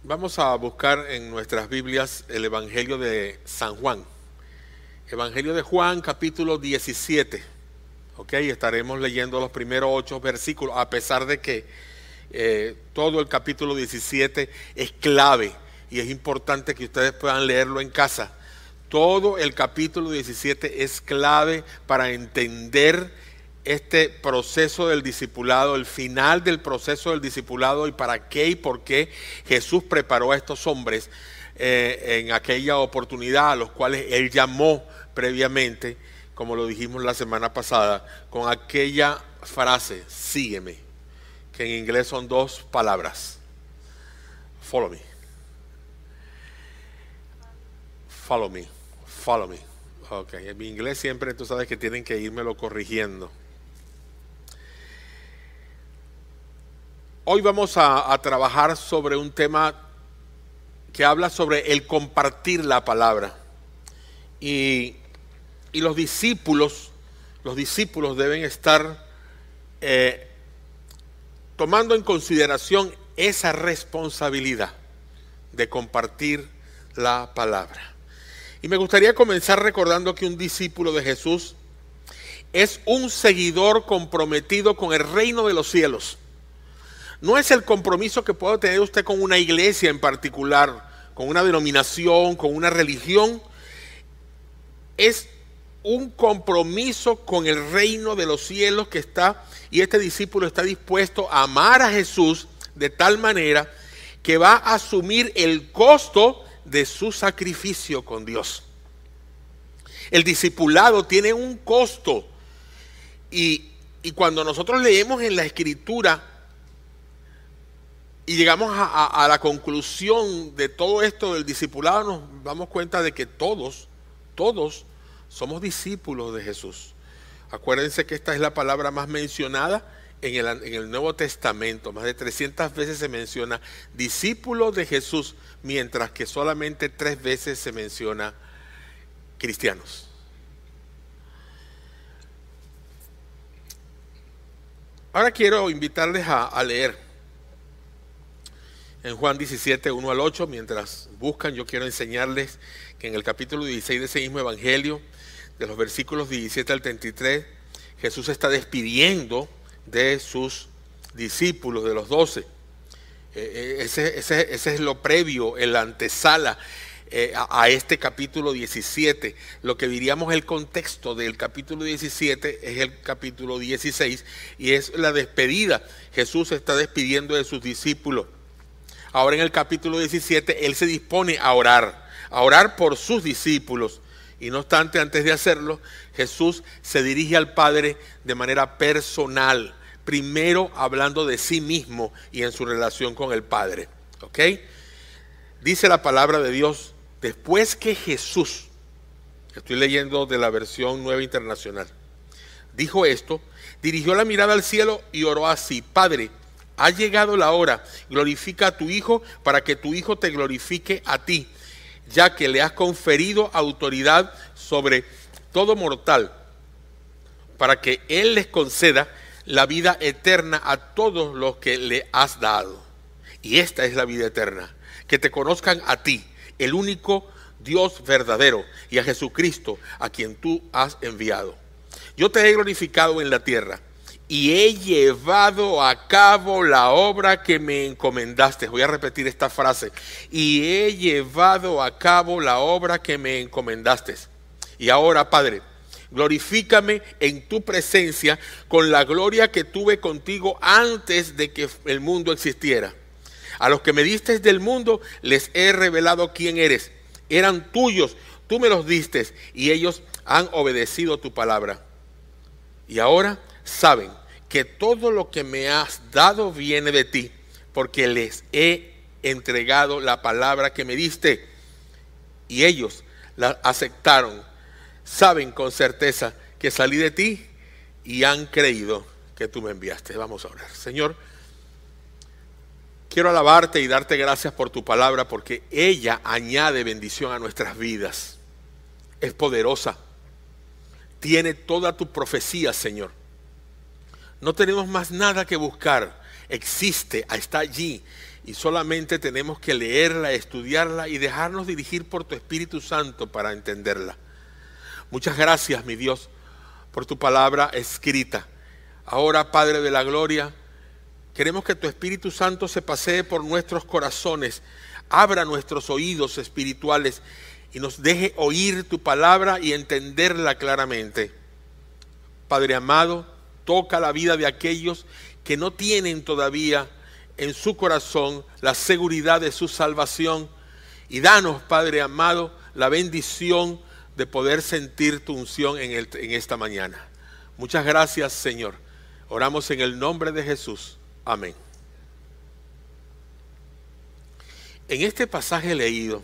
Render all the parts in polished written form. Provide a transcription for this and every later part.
Vamos a buscar en nuestras Biblias el Evangelio de San Juan. Evangelio de Juan, capítulo 17. Ok, estaremos leyendo los primeros 8 versículos, a pesar de que todo el capítulo 17 es clave y es importante que ustedes puedan leerlo en casa. Todo el capítulo 17 es clave para entender este proceso del discipulado, el final del proceso del discipulado y para qué y por qué Jesús preparó a estos hombres en aquella oportunidad a los cuales Él llamó previamente, como lo dijimos la semana pasada, con aquella frase, sígueme, que en inglés son 2 palabras, follow me, follow me, follow me. Ok, en mi inglés siempre tú sabes que tienen que irmelo corrigiendo. Hoy vamos a trabajar sobre un tema que habla sobre el compartir la palabra. Y los discípulos deben estar tomando en consideración esa responsabilidad de compartir la palabra. Y me gustaría comenzar recordando que un discípulo de Jesús es un seguidor comprometido con el reino de los cielos. No es el compromiso que puede tener usted con una iglesia en particular, con una denominación, con una religión. Es un compromiso con el reino de los cielos que está, y este discípulo está dispuesto a amar a Jesús de tal manera que va a asumir el costo de su sacrificio con Dios. El discipulado tiene un costo, y cuando nosotros leemos en la Escritura y llegamos a la conclusión de todo esto del discipulado, nos damos cuenta de que todos somos discípulos de Jesús. Acuérdense que esta es la palabra más mencionada en el Nuevo Testamento. Más de 300 veces se menciona discípulos de Jesús, mientras que solamente 3 veces se menciona cristianos. Ahora quiero invitarles a leer en Juan 17, 1 al 8, mientras buscan, yo quiero enseñarles que en el capítulo 16 de ese mismo evangelio, de los versículos 17 al 33, Jesús está despidiendo de sus discípulos, de los 12. Ese es lo previo, el antesala a este capítulo 17. Lo que diríamos el contexto del capítulo 17 es el capítulo 16 y es la despedida. Jesús está despidiendo de sus discípulos. Ahora en el capítulo 17 Él se dispone a orar por sus discípulos. Y no obstante, antes de hacerlo, Jesús se dirige al Padre de manera personal, primero hablando de sí mismo y en su relación con el Padre. ¿Ok? Dice la palabra de Dios, después que Jesús, estoy leyendo de la versión Nueva Internacional, dijo esto, dirigió la mirada al cielo y oró así: Padre, ha llegado la hora, glorifica a tu Hijo para que tu Hijo te glorifique a ti, ya que le has conferido autoridad sobre todo mortal, para que Él les conceda la vida eterna a todos los que le has dado. Y esta es la vida eterna, que te conozcan a ti, el único Dios verdadero, y a Jesucristo, a quien tú has enviado. Yo te he glorificado en la tierra, y he llevado a cabo la obra que me encomendaste. Voy a repetir esta frase. Y he llevado a cabo la obra que me encomendaste. Y ahora, Padre, glorifícame en tu presencia con la gloria que tuve contigo antes de que el mundo existiera. A los que me diste del mundo les he revelado quién eres. Eran tuyos, tú me los diste y ellos han obedecido tu palabra. Y ahora saben que todo lo que me has dado viene de ti, porque les he entregado la palabra que me diste, y ellos la aceptaron. Saben con certeza que salí de ti y han creído que tú me enviaste. Vamos a orar. Señor, quiero alabarte y darte gracias por tu palabra, porque ella añade bendición a nuestras vidas. Es poderosa. Tiene toda tu profecía, Señor. No tenemos más nada que buscar. Existe, está allí. y solamente tenemos que leerla, estudiarla y dejarnos dirigir por tu Espíritu Santo para entenderla. Muchas gracias, mi Dios, por tu palabra escrita. Ahora, Padre de la gloria, queremos que tu Espíritu Santo se pasee por nuestros corazones, abra nuestros oídos espirituales y nos deje oír tu palabra y entenderla claramente. Padre amado, toca la vida de aquellos que no tienen todavía en su corazón la seguridad de su salvación, y danos, Padre amado, la bendición de poder sentir tu unción en esta mañana. Muchas gracias, Señor. Oramos en el nombre de Jesús. Amén. En este pasaje leído,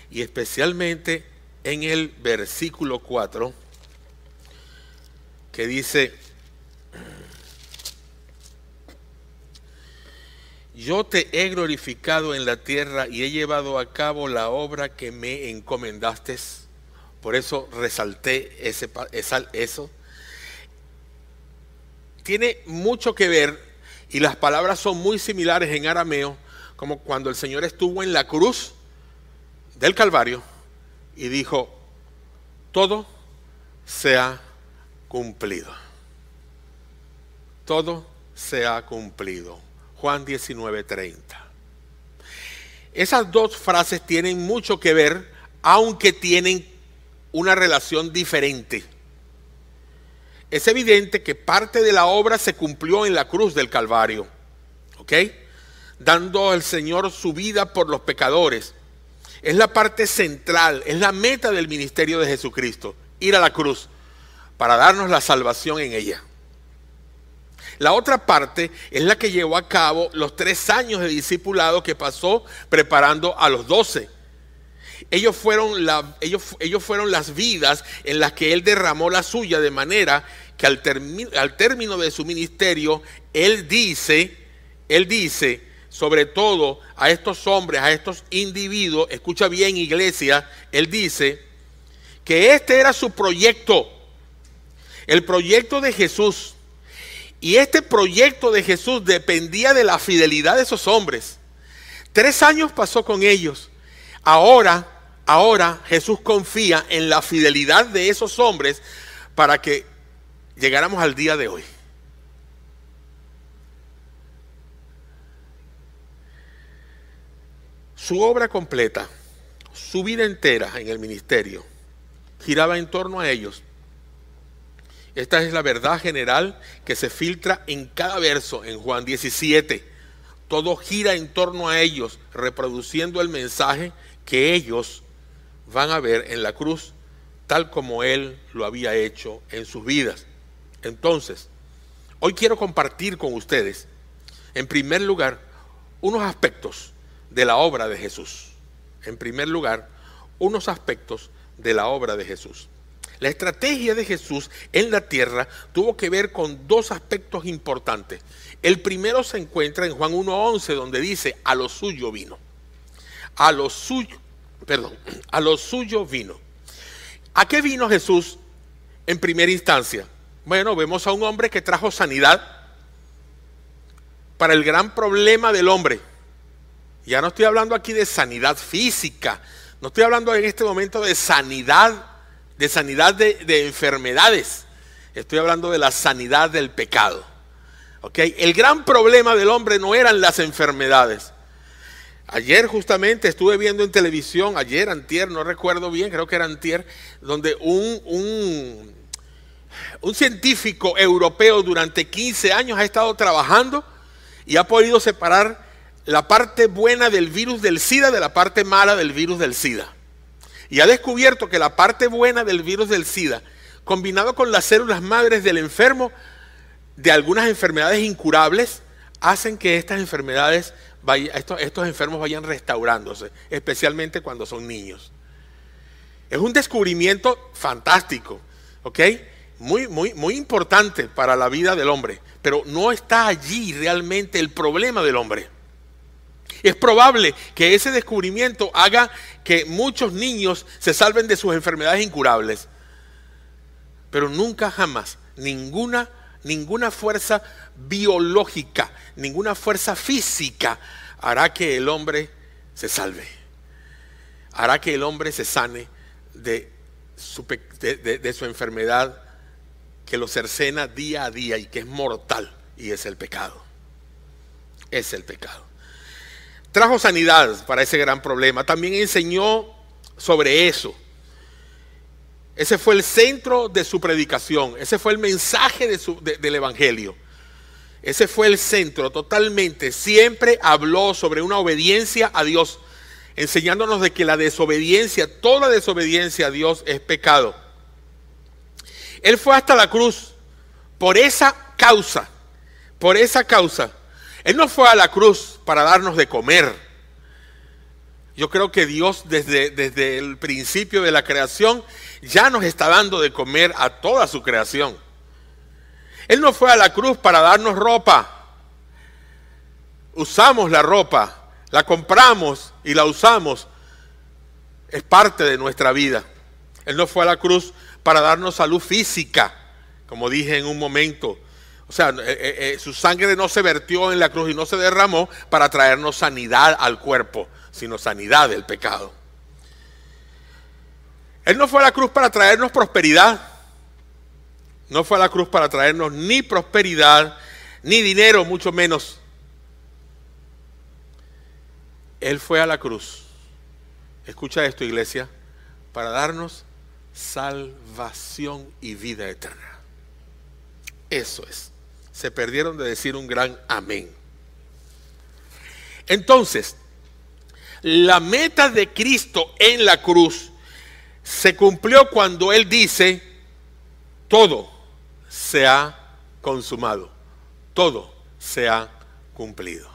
y especialmente en el versículo 4, que dice: yo te he glorificado en la tierra y he llevado a cabo la obra que me encomendaste. Por eso resalté eso. Tiene mucho que ver, y las palabras son muy similares en arameo, como cuando el Señor estuvo en la cruz del Calvario y dijo: todo se ha cumplido. Todo se ha cumplido. Juan 19:30. Esas dos frases tienen mucho que ver, aunque tienen una relación diferente. Es evidente que parte de la obra se cumplió en la cruz del Calvario, ¿ok? Dando al Señor su vida por los pecadores. Es la parte central, es la meta del ministerio de Jesucristo, ir a la cruz para darnos la salvación en ella. La otra parte es la que llevó a cabo los 3 años de discipulado que pasó preparando a los 12. Ellos fueron las vidas en las que Él derramó la suya, de manera que al término de su ministerio, Él dice, sobre todo a estos hombres, a estos individuos, escucha bien, iglesia, Él dice que este era su proyecto, el proyecto de Jesús. Y este proyecto de Jesús dependía de la fidelidad de esos hombres. 3 años pasó con ellos. Ahora Jesús confía en la fidelidad de esos hombres para que llegáramos al día de hoy. Su obra completa, su vida entera en el ministerio, giraba en torno a ellos. Esta es la verdad general que se filtra en cada verso en Juan 17. Todo gira en torno a ellos, reproduciendo el mensaje que ellos van a ver en la cruz, tal como Él lo había hecho en sus vidas. Entonces, hoy quiero compartir con ustedes, en primer lugar, unos aspectos de la obra de Jesús. En primer lugar, unos aspectos de la obra de Jesús. La estrategia de Jesús en la tierra tuvo que ver con 2 aspectos importantes. El primero se encuentra en Juan 1:11, donde dice: a lo suyo vino. A lo suyo vino. ¿A qué vino Jesús en primera instancia? Bueno, vemos a un hombre que trajo sanidad para el gran problema del hombre. Ya no estoy hablando aquí de sanidad física, no estoy hablando en este momento de sanidad de enfermedades. Estoy hablando de la sanidad del pecado. ¿Okay? El gran problema del hombre no eran las enfermedades. Ayer justamente estuve viendo en televisión, antier, no recuerdo bien, creo que era antier, donde un científico europeo durante 15 años ha estado trabajando y ha podido separar la parte buena del virus del SIDA de la parte mala del virus del SIDA. Y ha descubierto que la parte buena del virus del SIDA, combinado con las células madres del enfermo de algunas enfermedades incurables, hacen que estas enfermedades, estos enfermos vayan restaurándose, especialmente cuando son niños. Es un descubrimiento fantástico, ¿ok? Muy importante para la vida del hombre, pero no está allí realmente el problema del hombre. Es probable que ese descubrimiento haga que muchos niños se salven de sus enfermedades incurables. Pero nunca jamás, ninguna fuerza biológica, ninguna fuerza física hará que el hombre se salve. Hará que el hombre se sane de su enfermedad que lo cercena día a día y que es mortal, y es el pecado. Es el pecado. Trajo sanidad para ese gran problema. También enseñó sobre eso. Ese fue el centro de su predicación. Ese fue el mensaje del evangelio. Ese fue el centro totalmente. Siempre habló sobre una obediencia a Dios, enseñándonos de que la desobediencia, toda desobediencia a Dios es pecado. Él fue hasta la cruz por esa causa, por esa causa. Él no fue a la cruz para darnos de comer. Yo creo que Dios desde el principio de la creación ya nos está dando de comer a toda su creación. Él no fue a la cruz para darnos ropa. Usamos la ropa, la compramos y la usamos. Es parte de nuestra vida. Él no fue a la cruz para darnos salud física, como dije en un momento. O sea, su sangre no se vertió en la cruz y no se derramó para traernos sanidad al cuerpo, sino sanidad del pecado. Él no fue a la cruz para traernos prosperidad. No fue a la cruz para traernos ni prosperidad, ni dinero, mucho menos. Él fue a la cruz, escucha esto, iglesia, para darnos salvación y vida eterna. Eso es. Se perdieron de decir un gran amén. Entonces, la meta de Cristo en la cruz se cumplió cuando Él dice: todo se ha consumado, todo se ha cumplido.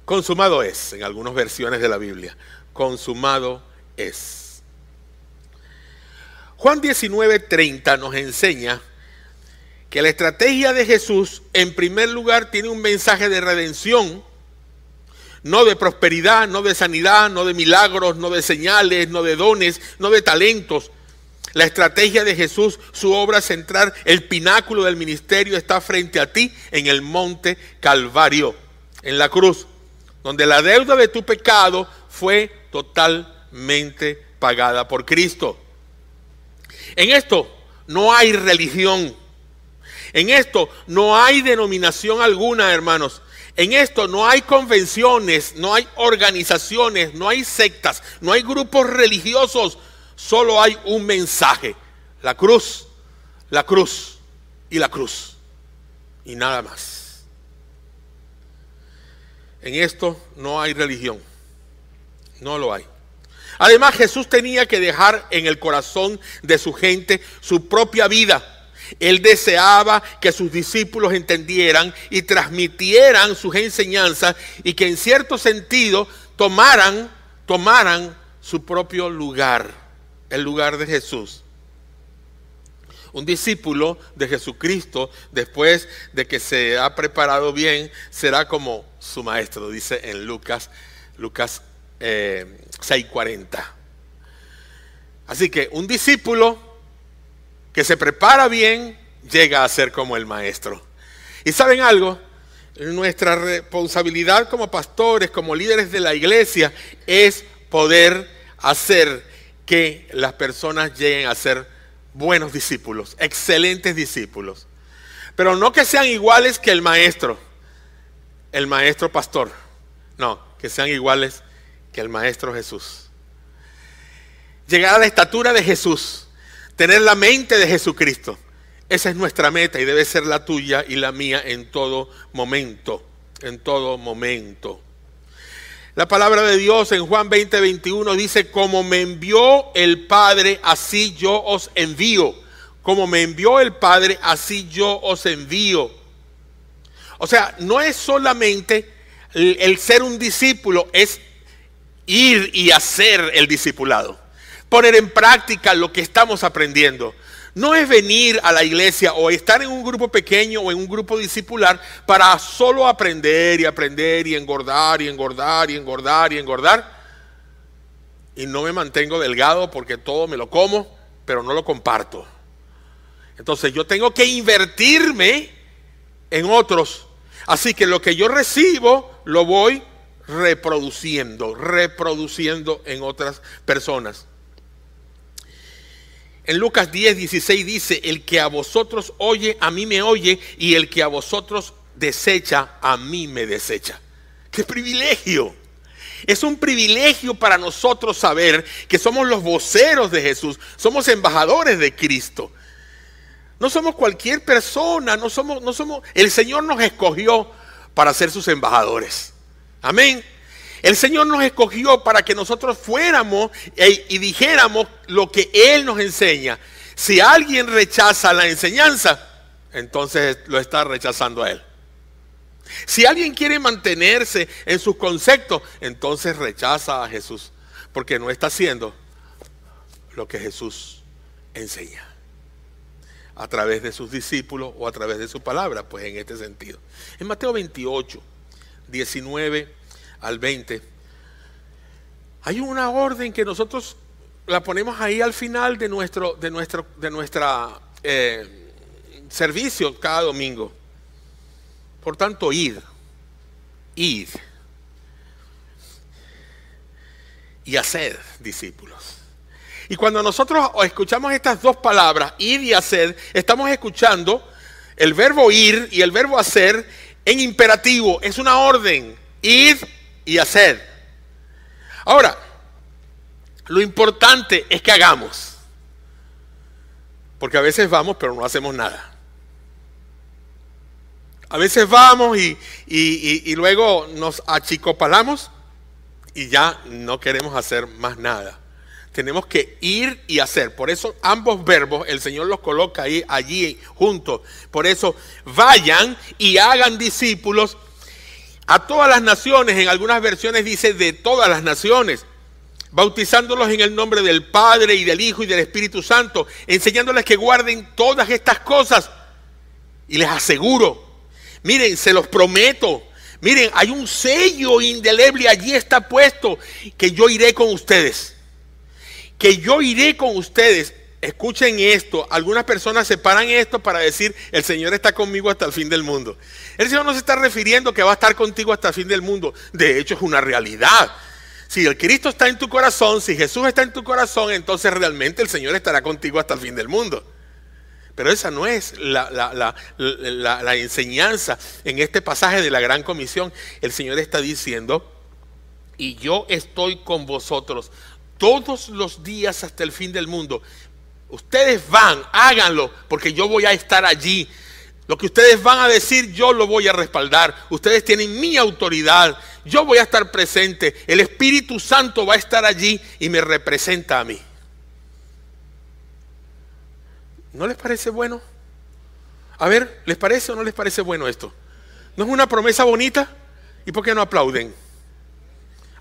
Consumado es, en algunas versiones de la Biblia, consumado es. Juan 19:30 nos enseña que la estrategia de Jesús, en primer lugar, tiene un mensaje de redención, no de prosperidad, no de sanidad, no de milagros, no de señales, no de dones, no de talentos. La estrategia de Jesús, su obra central, el pináculo del ministerio, está frente a ti en el monte Calvario, en la cruz, donde la deuda de tu pecado fue totalmente pagada por Cristo. En esto no hay religión. En esto no hay denominación alguna, hermanos. En esto no hay convenciones, no hay organizaciones, no hay sectas, no hay grupos religiosos. Solo hay un mensaje: la cruz y la cruz. Y nada más. En esto no hay religión. No lo hay. Además, Jesús tenía que dejar en el corazón de su gente su propia vida. Él deseaba que sus discípulos entendieran y transmitieran sus enseñanzas y que en cierto sentido tomaran su propio lugar, el lugar de Jesús. Un discípulo de Jesucristo, después de que se ha preparado bien, será como su maestro, dice en Lucas 6:40. Así que un discípulo que se prepara bien llega a ser como el maestro. Y ¿saben algo? Nuestra responsabilidad como pastores, como líderes de la iglesia, es poder hacer que las personas lleguen a ser buenos discípulos, excelentes discípulos. Pero no que sean iguales que el maestro pastor. No, que sean iguales que el maestro Jesús. Llegar a la estatura de Jesús. Tener la mente de Jesucristo. Esa es nuestra meta y debe ser la tuya y la mía en todo momento. En todo momento. La palabra de Dios en Juan 20:21 dice: como me envió el Padre, así yo os envío. Como me envió el Padre, así yo os envío. O sea, no es solamente el ser un discípulo, es ir y hacer el discipulado. Poner en práctica lo que estamos aprendiendo. No es venir a la iglesia o estar en un grupo pequeño o en un grupo discipular para solo aprender y aprender y engordar y engordar y engordar y engordar. Y no me mantengo delgado porque todo me lo como, pero no lo comparto. Entonces yo tengo que invertirme en otros. Así que lo que yo recibo lo voy reproduciendo en otras personas. En Lucas 10:16 dice: el que a vosotros oye, a mí me oye, y el que a vosotros desecha, a mí me desecha. ¡Qué privilegio! Es un privilegio para nosotros saber que somos los voceros de Jesús, somos embajadores de Cristo. No somos cualquier persona, no somos, el Señor nos escogió para ser sus embajadores. Amén. El Señor nos escogió para que nosotros fuéramos y dijéramos lo que Él nos enseña. Si alguien rechaza la enseñanza, entonces lo está rechazando a Él. Si alguien quiere mantenerse en sus conceptos, entonces rechaza a Jesús, porque no está haciendo lo que Jesús enseña a través de sus discípulos o a través de su palabra, pues en este sentido. En Mateo 28, 19 al 20, hay una orden que nosotros la ponemos ahí al final de nuestra servicio cada domingo. Por tanto, id y haced discípulos. Y cuando nosotros escuchamos estas dos palabras, id y haced, estamos escuchando el verbo ir y el verbo hacer en imperativo. Es una orden, id y haced. Ahora, lo importante es que hagamos, porque a veces vamos pero no hacemos nada. A veces vamos y luego nos achicopalamos y ya no queremos hacer más nada. Tenemos que ir y hacer. Por eso ambos verbos el Señor los coloca allí juntos. Por eso vayan y hagan discípulos a todas las naciones. En algunas versiones dice de todas las naciones, bautizándolos en el nombre del Padre y del Hijo y del Espíritu Santo, enseñándoles que guarden todas estas cosas. Y les aseguro, miren, se los prometo, miren, hay un sello indeleble, allí está puesto, que yo iré con ustedes. Que yo iré con ustedes. Escuchen esto, algunas personas separan esto para decir, el Señor está conmigo hasta el fin del mundo. El Señor no se está refiriendo que va a estar contigo hasta el fin del mundo. De hecho, es una realidad. Si el Cristo está en tu corazón, si Jesús está en tu corazón, entonces realmente el Señor estará contigo hasta el fin del mundo. Pero esa no es la enseñanza en este pasaje de la Gran Comisión. El Señor está diciendo, y yo estoy con vosotros todos los días hasta el fin del mundo. Ustedes van, háganlo, porque yo voy a estar allí. Lo que ustedes van a decir, yo lo voy a respaldar. Ustedes tienen mi autoridad. Yo voy a estar presente. El Espíritu Santo va a estar allí y me representa a mí. ¿No les parece bueno? A ver, ¿les parece o no les parece bueno esto? ¿No es una promesa bonita? ¿Y por qué no aplauden?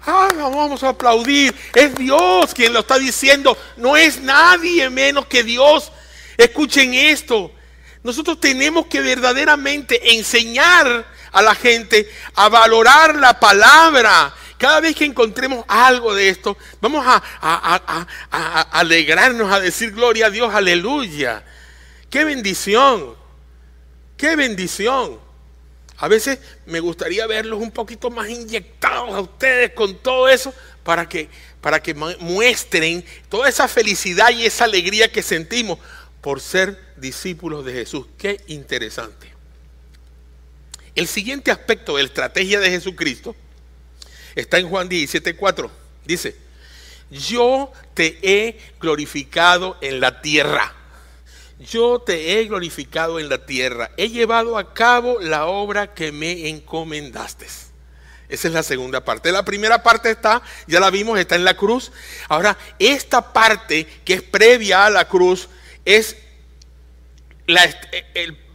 Vamos a aplaudir. Es Dios quien lo está diciendo. No es nadie menos que Dios. Escuchen esto. Nosotros tenemos que verdaderamente enseñar a la gente a valorar la palabra. Cada vez que encontremos algo de esto, vamos a alegrarnos, a decir gloria a Dios, aleluya. ¡Qué bendición! ¡Qué bendición! A veces me gustaría verlos un poquito más inyectados a ustedes con todo eso para que muestren toda esa felicidad y esa alegría que sentimos por ser discípulos de Jesús. ¡Qué interesante! El siguiente aspecto de la estrategia de Jesucristo está en Juan 17:4. Dice, yo te he glorificado en la tierra. Yo te he glorificado en la tierra. He llevado a cabo la obra que me encomendaste. Esa es la segunda parte. La primera parte está, ya la vimos, está en la cruz. Ahora, esta parte que es previa a la cruz es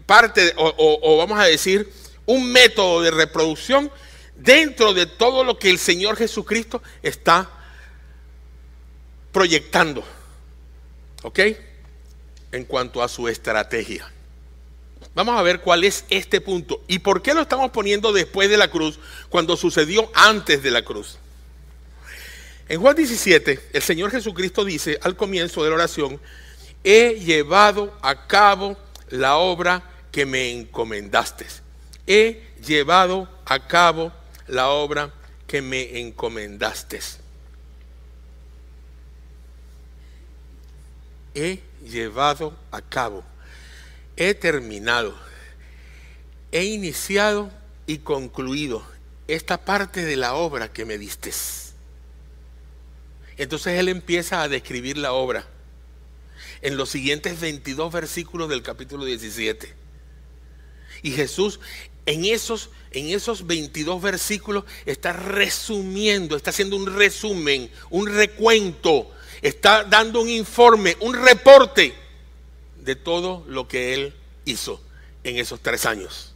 parte, o vamos a decir, un método de reproducción dentro de todo lo que el Señor Jesucristo está proyectando. ¿Ok? En cuanto a su estrategia. Vamos a ver cuál es este punto y por qué lo estamos poniendo después de la cruz cuando sucedió antes de la cruz. En Juan 17, el Señor Jesucristo dice al comienzo de la oración, he llevado a cabo la obra que me encomendaste. He llevado a cabo la obra que me encomendaste. He llevado a cabo, he terminado, he iniciado y concluido esta parte de la obra que me diste. Entonces él empieza a describir la obra en los siguientes 22 versículos del capítulo 17. Y Jesús en esos 22 versículos está resumiendo, está haciendo un resumen, un recuento, está dando un informe, un reporte de todo lo que él hizo en esos 3 años.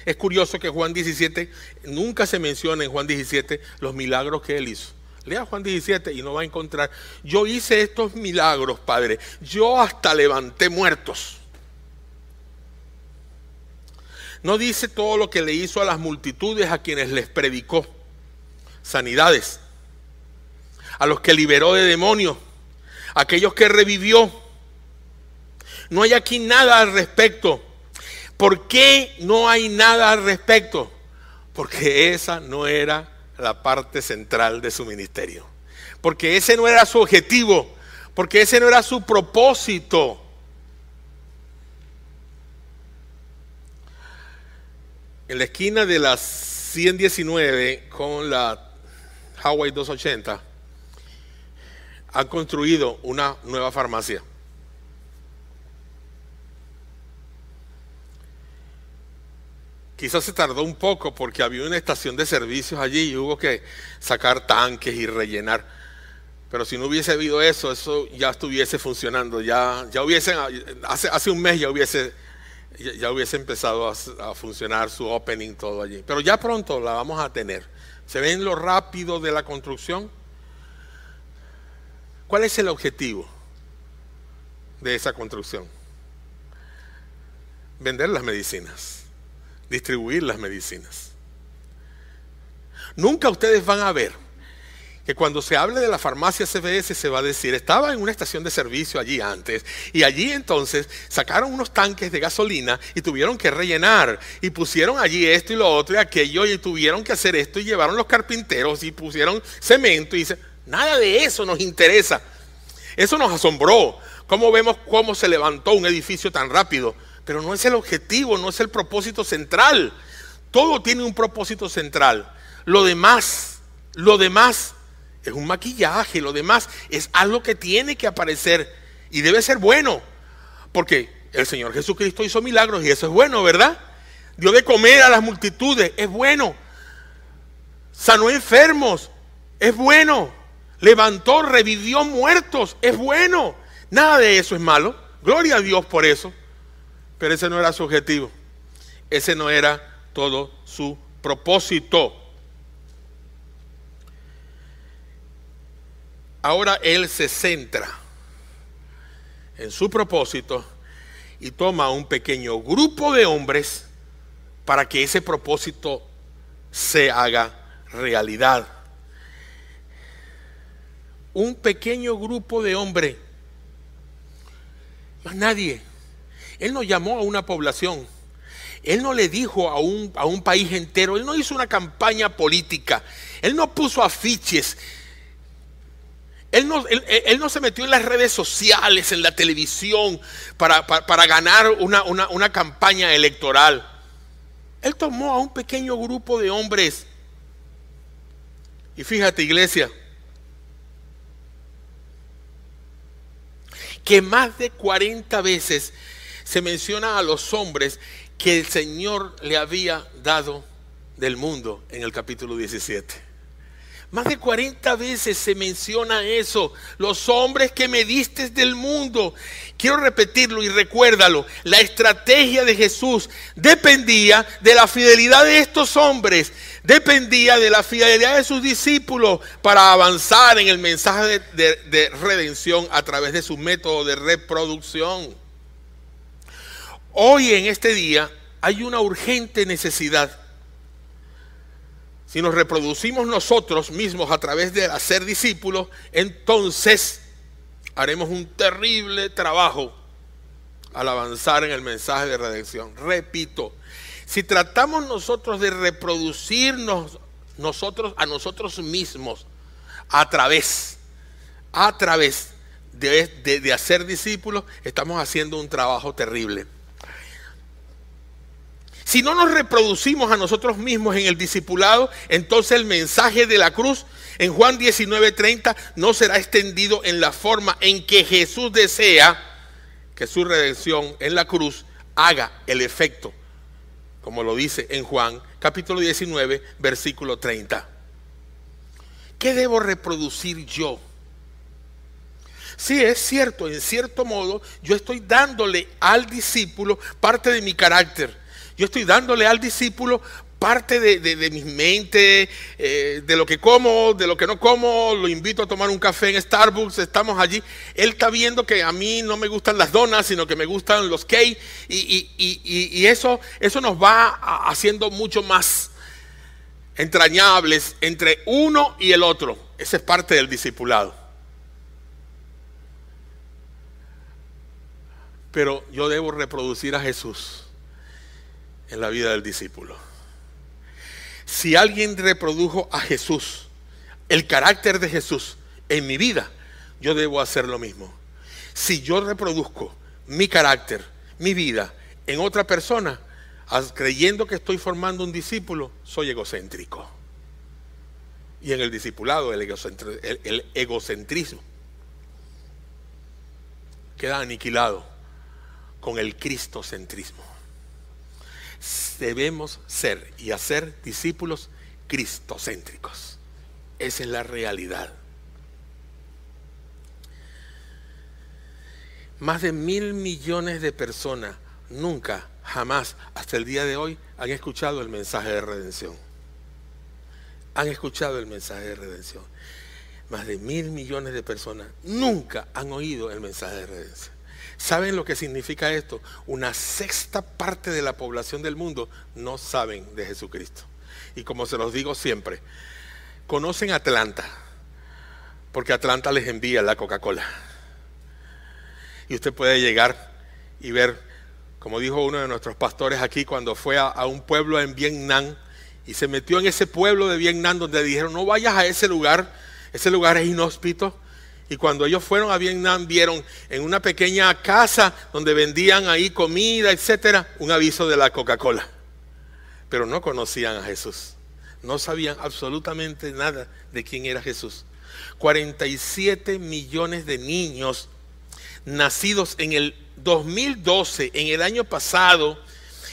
Es curioso que Juan 17, nunca se menciona en Juan 17 los milagros que él hizo. Lea Juan 17 y no va a encontrar: yo hice estos milagros, Padre, yo hasta levanté muertos. No dice todo lo que le hizo a las multitudes a quienes les predicó, sanidades, a los que liberó de demonios, a aquellos que revivió. No hay aquí nada al respecto. ¿Por qué no hay nada al respecto? Porque esa no era la parte central de su ministerio, porque ese no era su objetivo, porque ese no era su propósito. En la esquina de la 119 con la Highway 280 han construido una nueva farmacia. Quizás se tardó un poco porque había una estación de servicios allí y hubo que sacar tanques y rellenar. Pero si no hubiese habido eso ya estuviese funcionando. Hace un mes ya hubiese empezado a funcionar su opening, todo allí. Pero ya pronto la vamos a tener. ¿Se ven lo rápido de la construcción? ¿Cuál es el objetivo de esa construcción? Vender las medicinas. Distribuir las medicinas. Nunca ustedes van a ver que cuando se hable de la farmacia CVS se va a decir: estaba en una estación de servicio allí antes y allí entonces sacaron unos tanques de gasolina y tuvieron que rellenar y pusieron allí esto y lo otro y aquello y tuvieron que hacer esto y llevaron los carpinteros y pusieron cemento y nada de eso nos interesa. Eso nos asombró. ¿Cómo vemos cómo se levantó un edificio tan rápido? Pero no es el objetivo, no es el propósito central. Todo tiene un propósito central. Lo demás es un maquillaje, lo demás es algo que tiene que aparecer y debe ser bueno. Porque el Señor Jesucristo hizo milagros y eso es bueno, ¿verdad? Dio de comer a las multitudes, es bueno. Sanó enfermos, es bueno. Levantó, revivió muertos, es bueno. Nada de eso es malo. Gloria a Dios por eso. Pero ese no era su objetivo. Ese no era todo su propósito. Ahora él se centra en su propósito y toma un pequeño grupo de hombres para que ese propósito se haga realidad. Un pequeño grupo de hombres, más nadie. Él no llamó a una población, él no le dijo a un país entero, él no hizo una campaña política, él no puso afiches, él no se metió en las redes sociales, en la televisión para ganar una campaña electoral. Él tomó a un pequeño grupo de hombres. Y fíjate, iglesia, que más de 40 veces se menciona a los hombres que el Señor le había dado del mundo en el capítulo 17. Más de 40 veces se menciona eso, los hombres que me diste del mundo. Quiero repetirlo y recuérdalo, la estrategia de Jesús dependía de la fidelidad de estos hombres, dependía de la fidelidad de sus discípulos para avanzar en el mensaje de redención a través de su método de reproducción. Hoy en este día hay una urgente necesidad. Si nos reproducimos nosotros mismos a través de hacer discípulos, entonces haremos un terrible trabajo al avanzar en el mensaje de redención. Repito, Si tratamos nosotros de reproducirnos a nosotros mismos a través de hacer discípulos, estamos haciendo un trabajo terrible. Si no nos reproducimos a nosotros mismos en el discipulado, entonces el mensaje de la cruz en Juan 19:30 no será extendido en la forma en que Jesús desea que su redención en la cruz haga el efecto, como lo dice en Juan capítulo 19, versículo 30. ¿Qué debo reproducir yo? Sí, es cierto, en cierto modo, yo estoy dándole al discípulo parte de mi carácter. Yo estoy dándole al discípulo parte de mi mente, de lo que como, de lo que no como. Lo invito a tomar un café en Starbucks, estamos allí. Él está viendo que a mí no me gustan las donas, sino que me gustan los cakes. Y eso nos va haciendo mucho más entrañables entre uno y el otro. Esa es parte del discipulado. Pero yo debo reproducir a Jesús en la vida del discípulo. Si alguien reprodujo a Jesús, el carácter de Jesús en mi vida, yo debo hacer lo mismo. Si yo reproduzco mi carácter, mi vida en otra persona, creyendo que estoy formando un discípulo, soy egocéntrico. Y en el discipulado el egocentrismo queda aniquilado con el cristocentrismo. Debemos ser y hacer discípulos cristocéntricos. Esa es la realidad. Más de 1.000 millones de personas nunca, jamás, hasta el día de hoy, han escuchado el mensaje de redención. Han escuchado el mensaje de redención. Más de 1.000 millones de personas nunca han oído el mensaje de redención. ¿Saben lo que significa esto? Una sexta parte de la población del mundo no saben de Jesucristo. Y como se los digo siempre, conocen Atlanta, porque Atlanta les envía la Coca-Cola. Y usted puede llegar y ver, como dijo uno de nuestros pastores aquí, cuando fue a un pueblo en Vietnam, y se metió en ese pueblo de Vietnam donde dijeron, no vayas a ese lugar es inhóspito. Y cuando ellos fueron a Vietnam, vieron en una pequeña casa donde vendían ahí comida, etcétera, un aviso de la Coca-Cola. Pero no conocían a Jesús. No sabían absolutamente nada de quién era Jesús. 47 millones de niños nacidos en el 2012, en el año pasado,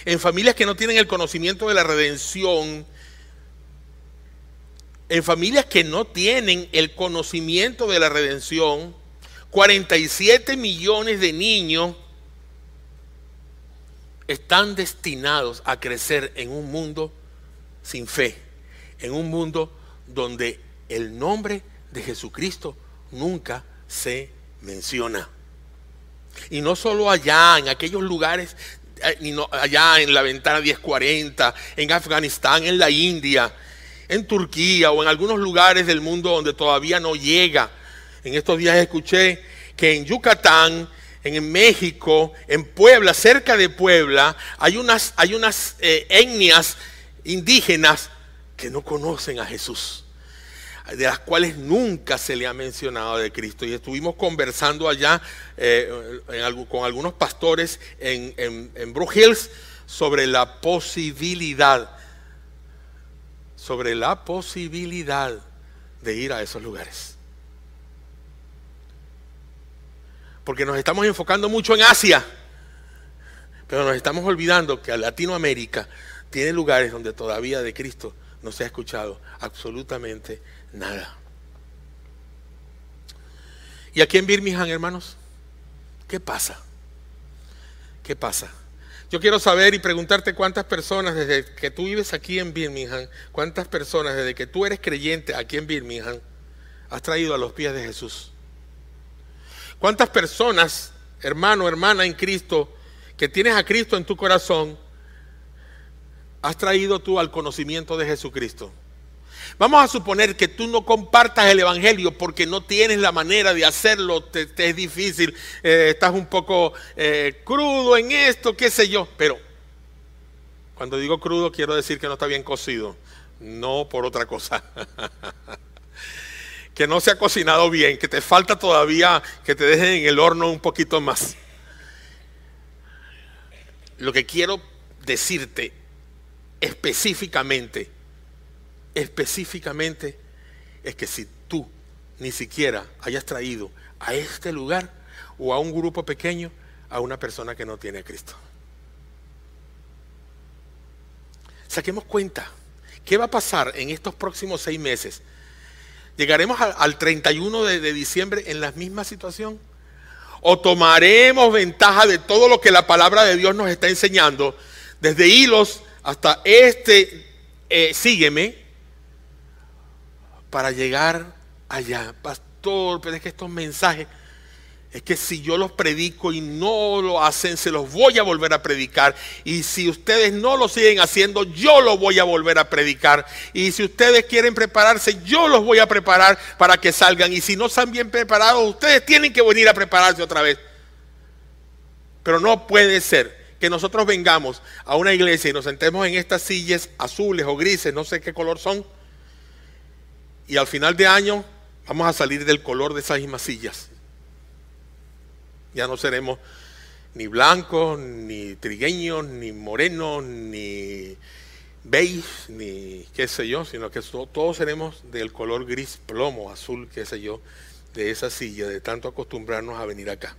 en familias que no tienen el conocimiento de la redención, en familias que no tienen el conocimiento de la redención, 47 millones de niños están destinados a crecer en un mundo sin fe, en un mundo donde el nombre de Jesucristo nunca se menciona. Y no solo allá, en aquellos lugares, allá en la ventana 1040, en Afganistán, en la India, en Turquía o en algunos lugares del mundo donde todavía no llega. En estos días escuché que en Yucatán, en México, en Puebla, cerca de Puebla, hay unas etnias indígenas que no conocen a Jesús, de las cuales nunca se le ha mencionado de Cristo. Y estuvimos conversando allá con algunos pastores en Brook Hills sobre la posibilidad de ir a esos lugares. Porque nos estamos enfocando mucho en Asia, pero nos estamos olvidando que Latinoamérica tiene lugares donde todavía de Cristo no se ha escuchado absolutamente nada. ¿Y aquí en Birmingham, hermanos? ¿Qué pasa? ¿Qué pasa? Yo quiero saber y preguntarte cuántas personas desde que tú vives aquí en Birmingham, cuántas personas desde que tú eres creyente aquí en Birmingham has traído a los pies de Jesús. ¿Cuántas personas, hermano, hermana en Cristo, que tienes a Cristo en tu corazón, has traído tú al conocimiento de Jesucristo? Vamos a suponer que tú no compartas el evangelio porque no tienes la manera de hacerlo, te es difícil, estás un poco crudo en esto, qué sé yo, pero Cuando digo crudo quiero decir que no está bien cocido, no por otra cosa. Que no se ha cocinado bien, que te falta todavía que te dejen en el horno un poquito más. Lo que quiero decirte específicamente es que si tú ni siquiera hayas traído a este lugar o a un grupo pequeño a una persona que no tiene a Cristo. Saquemos cuenta, ¿qué va a pasar en estos próximos 6 meses? ¿Llegaremos al 31 de diciembre en la misma situación? ¿O tomaremos ventaja de todo lo que la palabra de Dios nos está enseñando, desde hilos hasta sígueme, para llegar allá? Pastor, pero es que estos mensajes, es que si yo los predico y no lo hacen, se los voy a volver a predicar. Y si ustedes no lo siguen haciendo, yo lo voy a volver a predicar. Y si ustedes quieren prepararse, yo los voy a preparar para que salgan. Y si no están bien preparados, ustedes tienen que venir a prepararse otra vez. Pero no puede ser que nosotros vengamos a una iglesia y nos sentemos en estas sillas azules o grises, no sé qué color son, y al final de año vamos a salir del color de esas mismas sillas. Ya no seremos ni blancos, ni trigueños, ni morenos, ni beige, ni qué sé yo, sino que todos seremos del color gris, plomo, azul, qué sé yo, de esa silla, de tanto acostumbrarnos a venir acá.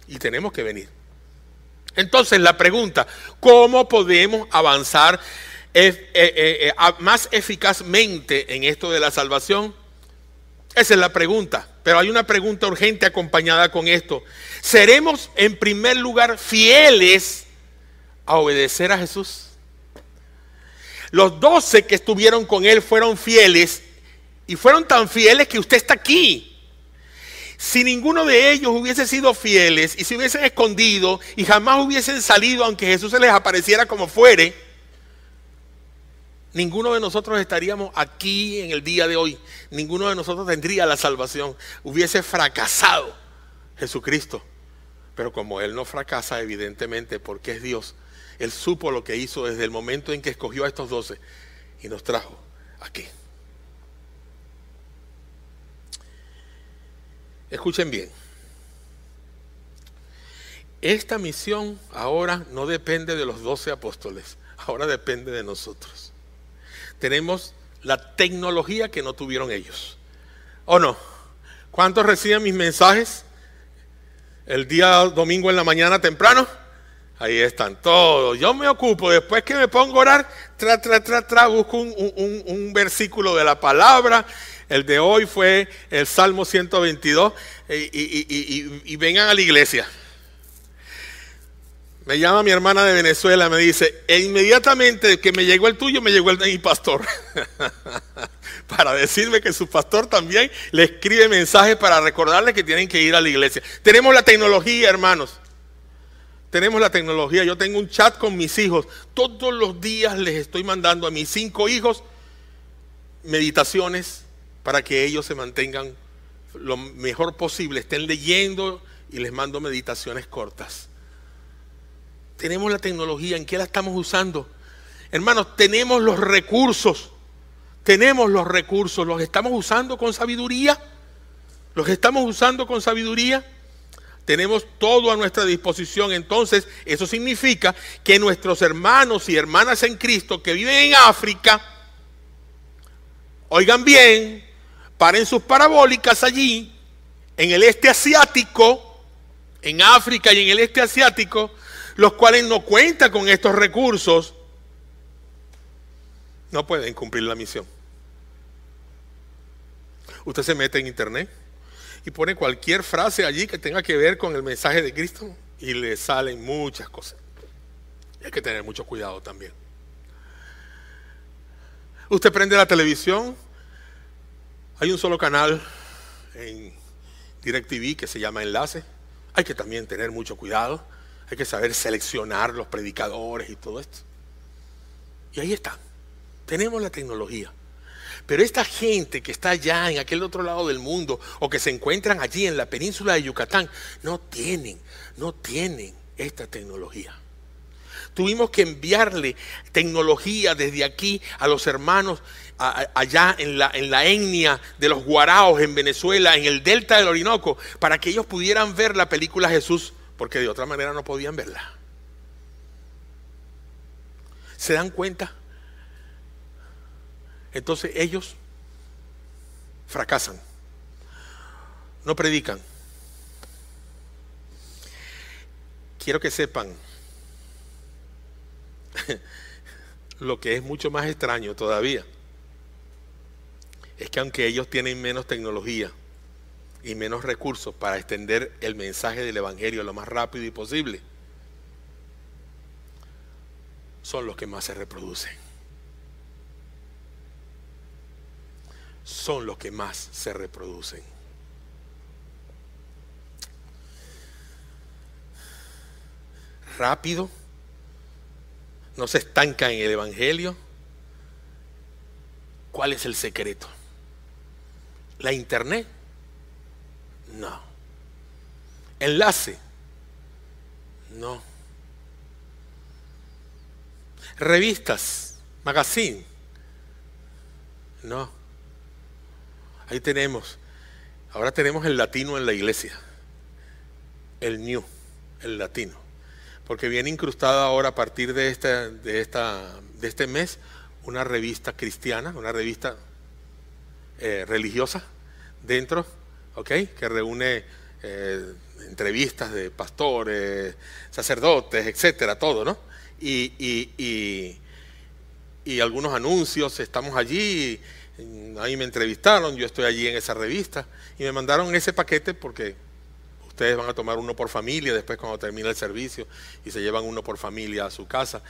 Y tenemos que venir. Entonces la pregunta, ¿cómo podemos avanzar más eficazmente en esto de la salvación? Esa es la pregunta, pero hay una pregunta urgente acompañada con esto. ¿Seremos en primer lugar fieles a obedecer a Jesús? Los 12 que estuvieron con él fueron fieles, y fueron tan fieles que usted está aquí. Si ninguno de ellos hubiese sido fieles y se hubiesen escondido y jamás hubiesen salido, aunque Jesús se les apareciera como fuere, ninguno de nosotros estaríamos aquí en el día de hoy. Ninguno de nosotros tendría la salvación. Hubiese fracasado Jesucristo. Pero como Él no fracasa, evidentemente, porque es Dios, Él supo lo que hizo desde el momento en que escogió a estos 12 y nos trajo aquí. Escuchen bien. Esta misión ahora no depende de los 12 apóstoles, ahora depende de nosotros. Tenemos la tecnología que no tuvieron ellos. ¿O no? ¿Cuántos reciben mis mensajes el día domingo en la mañana temprano? Ahí están todos. Yo me ocupo, después que me pongo a orar, busco un versículo de la palabra. El de hoy fue el Salmo 122 y vengan a la iglesia. Me llama mi hermana de Venezuela, me dice, e inmediatamente que me llegó el tuyo, me llegó el de mi pastor. Para decirme que su pastor también le escribe mensajes para recordarle que tienen que ir a la iglesia. Tenemos la tecnología, hermanos. Tenemos la tecnología. Yo tengo un chat con mis hijos. Todos los días les estoy mandando a mis 5 hijos meditaciones para que ellos se mantengan lo mejor posible, estén leyendo, y les mando meditaciones cortas. Tenemos la tecnología. ¿En qué la estamos usando? Hermanos, tenemos los recursos. ¿Los estamos usando con sabiduría? ¿Los estamos usando con sabiduría? Tenemos todo a nuestra disposición. Entonces, eso significa que nuestros hermanos y hermanas en Cristo que viven en África, oigan bien, paren sus parabólicas allí, en el este asiático, en África y en el este asiático, los cuales no cuentan con estos recursos, no pueden cumplir la misión. Usted se mete en internet y pone cualquier frase allí que tenga que ver con el mensaje de Cristo y le salen muchas cosas. Y hay que tener mucho cuidado también. Usted prende la televisión, hay un solo canal en DirecTV que se llama Enlace. Hay que también tener mucho cuidado, hay que saber seleccionar los predicadores y todo esto. Y ahí está, tenemos la tecnología. Pero esta gente que está allá en aquel otro lado del mundo, o que se encuentran allí en la península de Yucatán, no tienen esta tecnología. Tuvimos que enviarle tecnología desde aquí a los hermanos allá en la etnia de los guaraos en Venezuela, en el delta del Orinoco, para que ellos pudieran ver la película Jesús, porque de otra manera no podían verla. ¿Se dan cuenta? Entonces ellos fracasan, no predican. Quiero que sepan lo que es mucho más extraño todavía, es que aunque ellos tienen menos tecnología y menos recursos para extender el mensaje del evangelio lo más rápido y posible, son los que más se reproducen. Son los que más se reproducen. Rápido, no se estancan en el evangelio. ¿Cuál es el secreto? ¿La internet? No. ¿Enlace? No. ¿Revistas? ¿Magazine? No. Ahí tenemos. Ahora tenemos el latino en la iglesia. El new, el latino. Porque viene incrustada ahora a partir de este mes una revista cristiana, una revista religiosa dentro, ¿ok? Que reúne entrevistas de pastores, sacerdotes, etcétera, todo, ¿no? Y algunos anuncios. Estamos allí, ahí me entrevistaron, yo estoy allí en esa revista y me mandaron ese paquete porque ustedes van a tomar uno por familia después cuando termine el servicio y se llevan uno por familia a su casa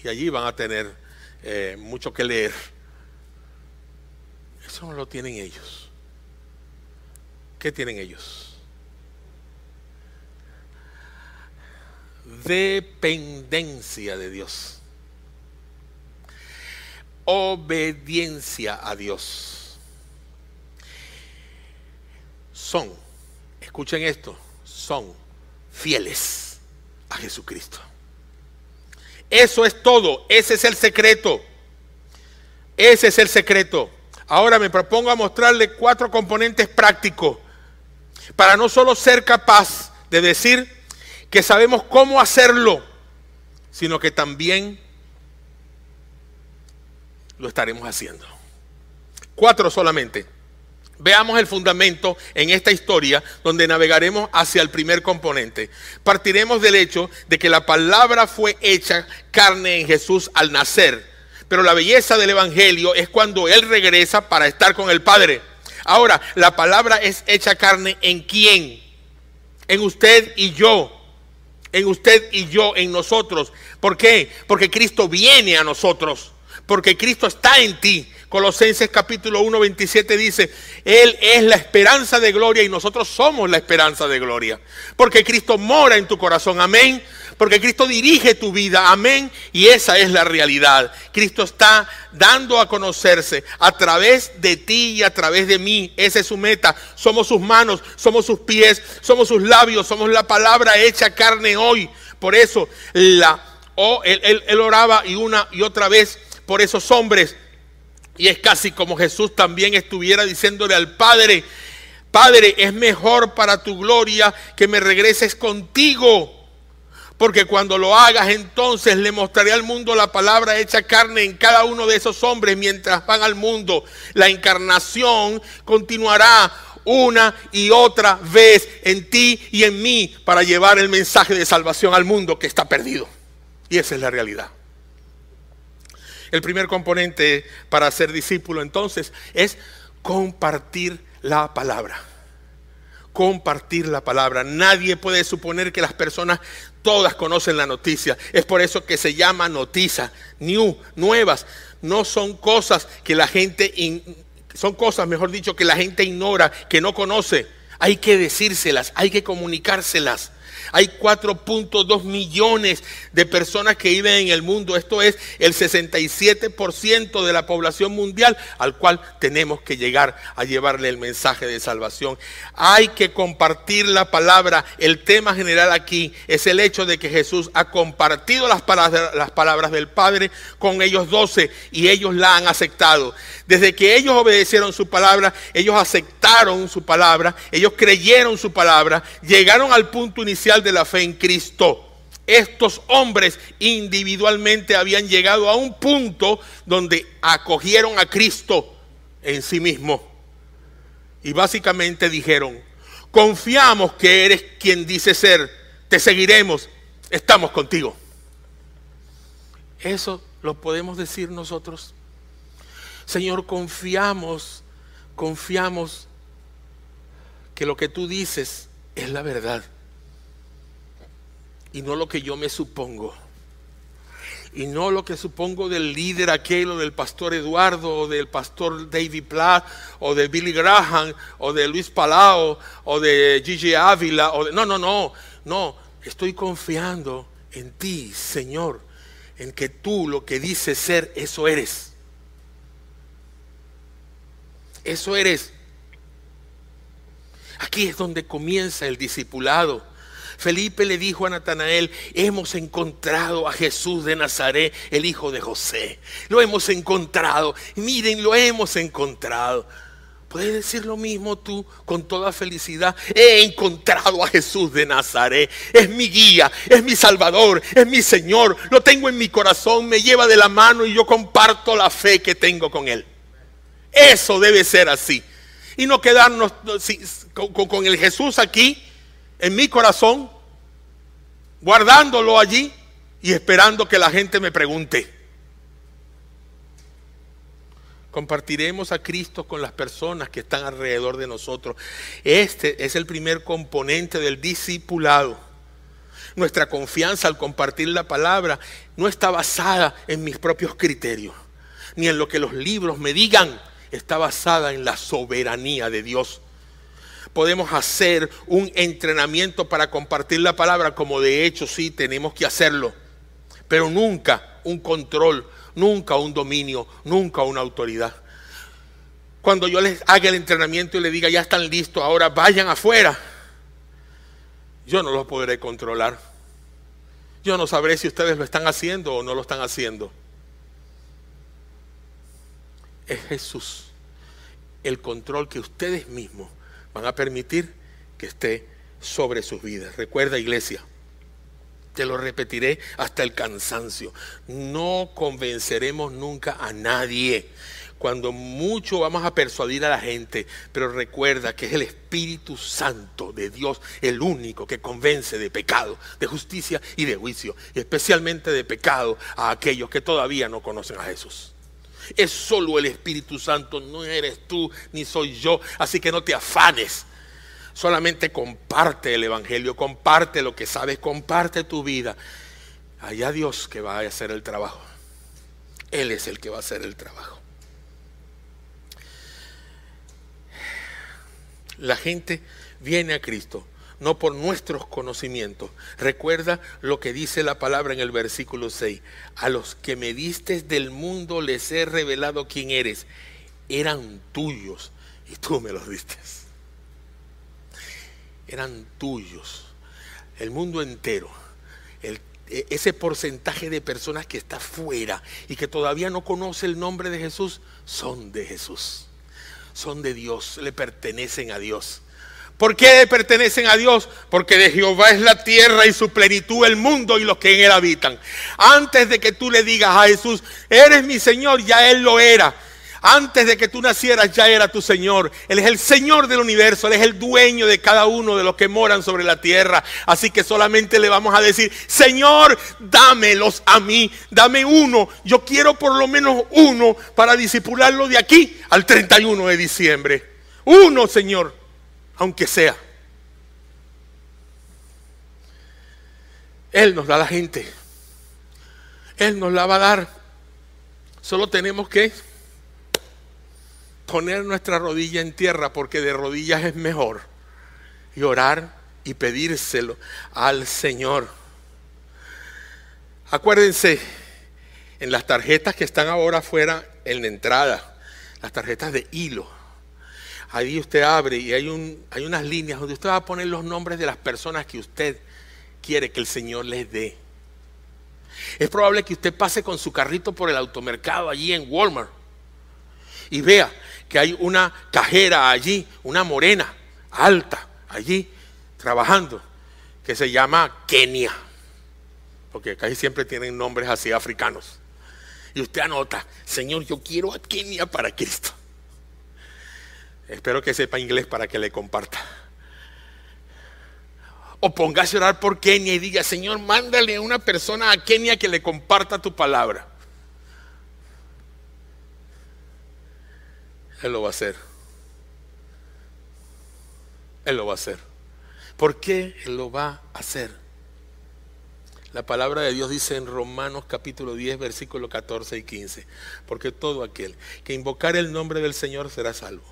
y allí van a tener mucho que leer. Eso no lo tienen ellos. ¿Qué tienen ellos? Dependencia de Dios. Obediencia a Dios. Son, escuchen esto, son fieles a Jesucristo. Eso es todo, ese es el secreto. Ese es el secreto. Ahora me propongo a mostrarle 4 componentes prácticos para no solo ser capaz de decir que sabemos cómo hacerlo, sino que también lo estaremos haciendo. 4 solamente. Veamos el fundamento en esta historia donde navegaremos hacia el primer componente. Partiremos del hecho de que la palabra fue hecha carne en Jesús al nacer. Pero la belleza del evangelio es cuando Él regresa para estar con el Padre. Ahora, la palabra es hecha carne ¿en quién? En usted y yo. En usted y yo, en nosotros. ¿Por qué? Porque Cristo viene a nosotros. Porque Cristo está en ti. Colosenses capítulo 1, 27 dice, Él es la esperanza de gloria y nosotros somos la esperanza de gloria. Porque Cristo mora en tu corazón, amén. Porque Cristo dirige tu vida, amén. Y esa es la realidad. Cristo está dando a conocerse a través de ti y a través de mí. Esa es su meta. Somos sus manos, somos sus pies, somos sus labios, somos la palabra hecha carne hoy. Por eso él oraba y una y otra vez por esos hombres. Y es casi como Jesús también estuviera diciéndole al Padre, Padre, es mejor para tu gloria que me regreses contigo. Porque cuando lo hagas, entonces le mostraré al mundo la palabra hecha carne en cada uno de esos hombres mientras van al mundo. La encarnación continuará una y otra vez en ti y en mí para llevar el mensaje de salvación al mundo que está perdido. Y esa es la realidad. El primer componente para ser discípulo entonces es compartir la palabra. Compartir la palabra. Nadie puede suponer que las personas todas conocen la noticia. Es por eso que se llama noticia, new, nuevas. No son cosas que la gente, son cosas, mejor dicho, que la gente ignora, que no conoce. Hay que decírselas, hay que comunicárselas. Hay 4.2 millones de personas que viven en el mundo. Esto es el 67% de la población mundial al cual tenemos que llegar a llevarle el mensaje de salvación. Hay que compartir la palabra. El tema general aquí es el hecho de que Jesús ha compartido las palabras del Padre con ellos 12 y ellos la han aceptado. Desde que ellos obedecieron su palabra, ellos aceptaron su palabra, ellos creyeron su palabra, llegaron al punto inicial de la fe en Cristo. Estos hombres individualmente habían llegado a un punto donde acogieron a Cristo en sí mismo. Y básicamente dijeron: confiamos que eres quien dices ser, te seguiremos, estamos contigo. Eso lo podemos decir nosotros. Señor, confiamos que lo que tú dices es la verdad y no lo que yo me supongo, y no lo que supongo del líder aquel, o del pastor Eduardo, o del pastor David Platt, o de Billy Graham, o de Luis Palau, o de Gigi Ávila, no, estoy confiando en ti, Señor, en que tú lo que dices ser, eso eres. Eso eres. Aquí es donde comienza el discipulado. Felipe le dijo a Natanael: hemos encontrado a Jesús de Nazaret, el hijo de José. Lo hemos encontrado. Miren, lo hemos encontrado. ¿Puedes decir lo mismo tú con toda felicidad? He encontrado a Jesús de Nazaret. Es mi guía, es mi salvador, es mi Señor. Lo tengo en mi corazón, me lleva de la mano y yo comparto la fe que tengo con Él. Eso debe ser así. Y no quedarnos con el Jesús aquí, en mi corazón, guardándolo allí y esperando que la gente me pregunte. Compartiremos a Cristo con las personas que están alrededor de nosotros. Este es el primer componente del discipulado. Nuestra confianza al compartir la palabra no está basada en mis propios criterios, ni en lo que los libros me digan. Está basada en la soberanía de Dios. Podemos hacer un entrenamiento para compartir la palabra, como de hecho sí tenemos que hacerlo, pero nunca un control, nunca un dominio, nunca una autoridad. Cuando yo les haga el entrenamiento y les diga: ya están listos, ahora vayan afuera, yo no los podré controlar. Yo no sabré si ustedes lo están haciendo o no lo están haciendo. Es Jesús el control que ustedes mismos van a permitir que esté sobre sus vidas. Recuerda, iglesia, te lo repetiré hasta el cansancio: no convenceremos nunca a nadie. Cuando mucho vamos a persuadir a la gente, pero recuerda que es el Espíritu Santo de Dios el único que convence de pecado, de justicia y de juicio, y especialmente de pecado a aquellos que todavía no conocen a Jesús. Es solo el Espíritu Santo, no eres tú ni soy yo. Así que no te afanes. Solamente comparte el Evangelio, comparte lo que sabes, comparte tu vida. Allá Dios que va a hacer el trabajo. Él es el que va a hacer el trabajo. La gente viene a Cristo no por nuestros conocimientos. Recuerda lo que dice la palabra en el versículo 6. A los que me diste del mundo les he revelado quién eres. Eran tuyos y tú me los diste. Eran tuyos. El mundo entero. Ese porcentaje de personas que está fuera y que todavía no conoce el nombre de Jesús, son de Jesús. Son de Dios, le pertenecen a Dios. ¿Por qué le pertenecen a Dios? Porque de Jehová es la tierra y su plenitud, el mundo y los que en él habitan. Antes de que tú le digas a Jesús: eres mi Señor, ya Él lo era. Antes de que tú nacieras ya era tu Señor. Él es el Señor del universo. Él es el dueño de cada uno de los que moran sobre la tierra. Así que solamente le vamos a decir: Señor, dámelos a mí. Dame uno. Yo quiero por lo menos uno para discipularlo de aquí al 31 de diciembre. Uno, Señor, aunque sea. Él nos da la gente. Él nos la va a dar. Solo tenemos que poner nuestra rodilla en tierra, porque de rodillas es mejor, y orar y pedírselo al Señor. Acuérdense, en las tarjetas que están ahora afuera en la entrada, las tarjetas de hilo, ahí usted abre y hay unas líneas donde usted va a poner los nombres de las personas que usted quiere que el Señor les dé. Es probable que usted pase con su carrito por el automercado allí en Walmart y vea que hay una cajera allí, una morena, alta, allí, trabajando, que se llama Kenia, porque casi siempre tienen nombres así africanos. Y usted anota, Señor, yo quiero a Kenia para Cristo. Espero que sepa inglés para que le comparta. O póngase a orar por Kenia y diga, Señor, mándale a una persona a Kenia que le comparta tu palabra. Él lo va a hacer. Él lo va a hacer. ¿Por qué Él lo va a hacer? La palabra de Dios dice en Romanos capítulo 10, versículos 14 y 15. Porque todo aquel que invocar el nombre del Señor será salvo.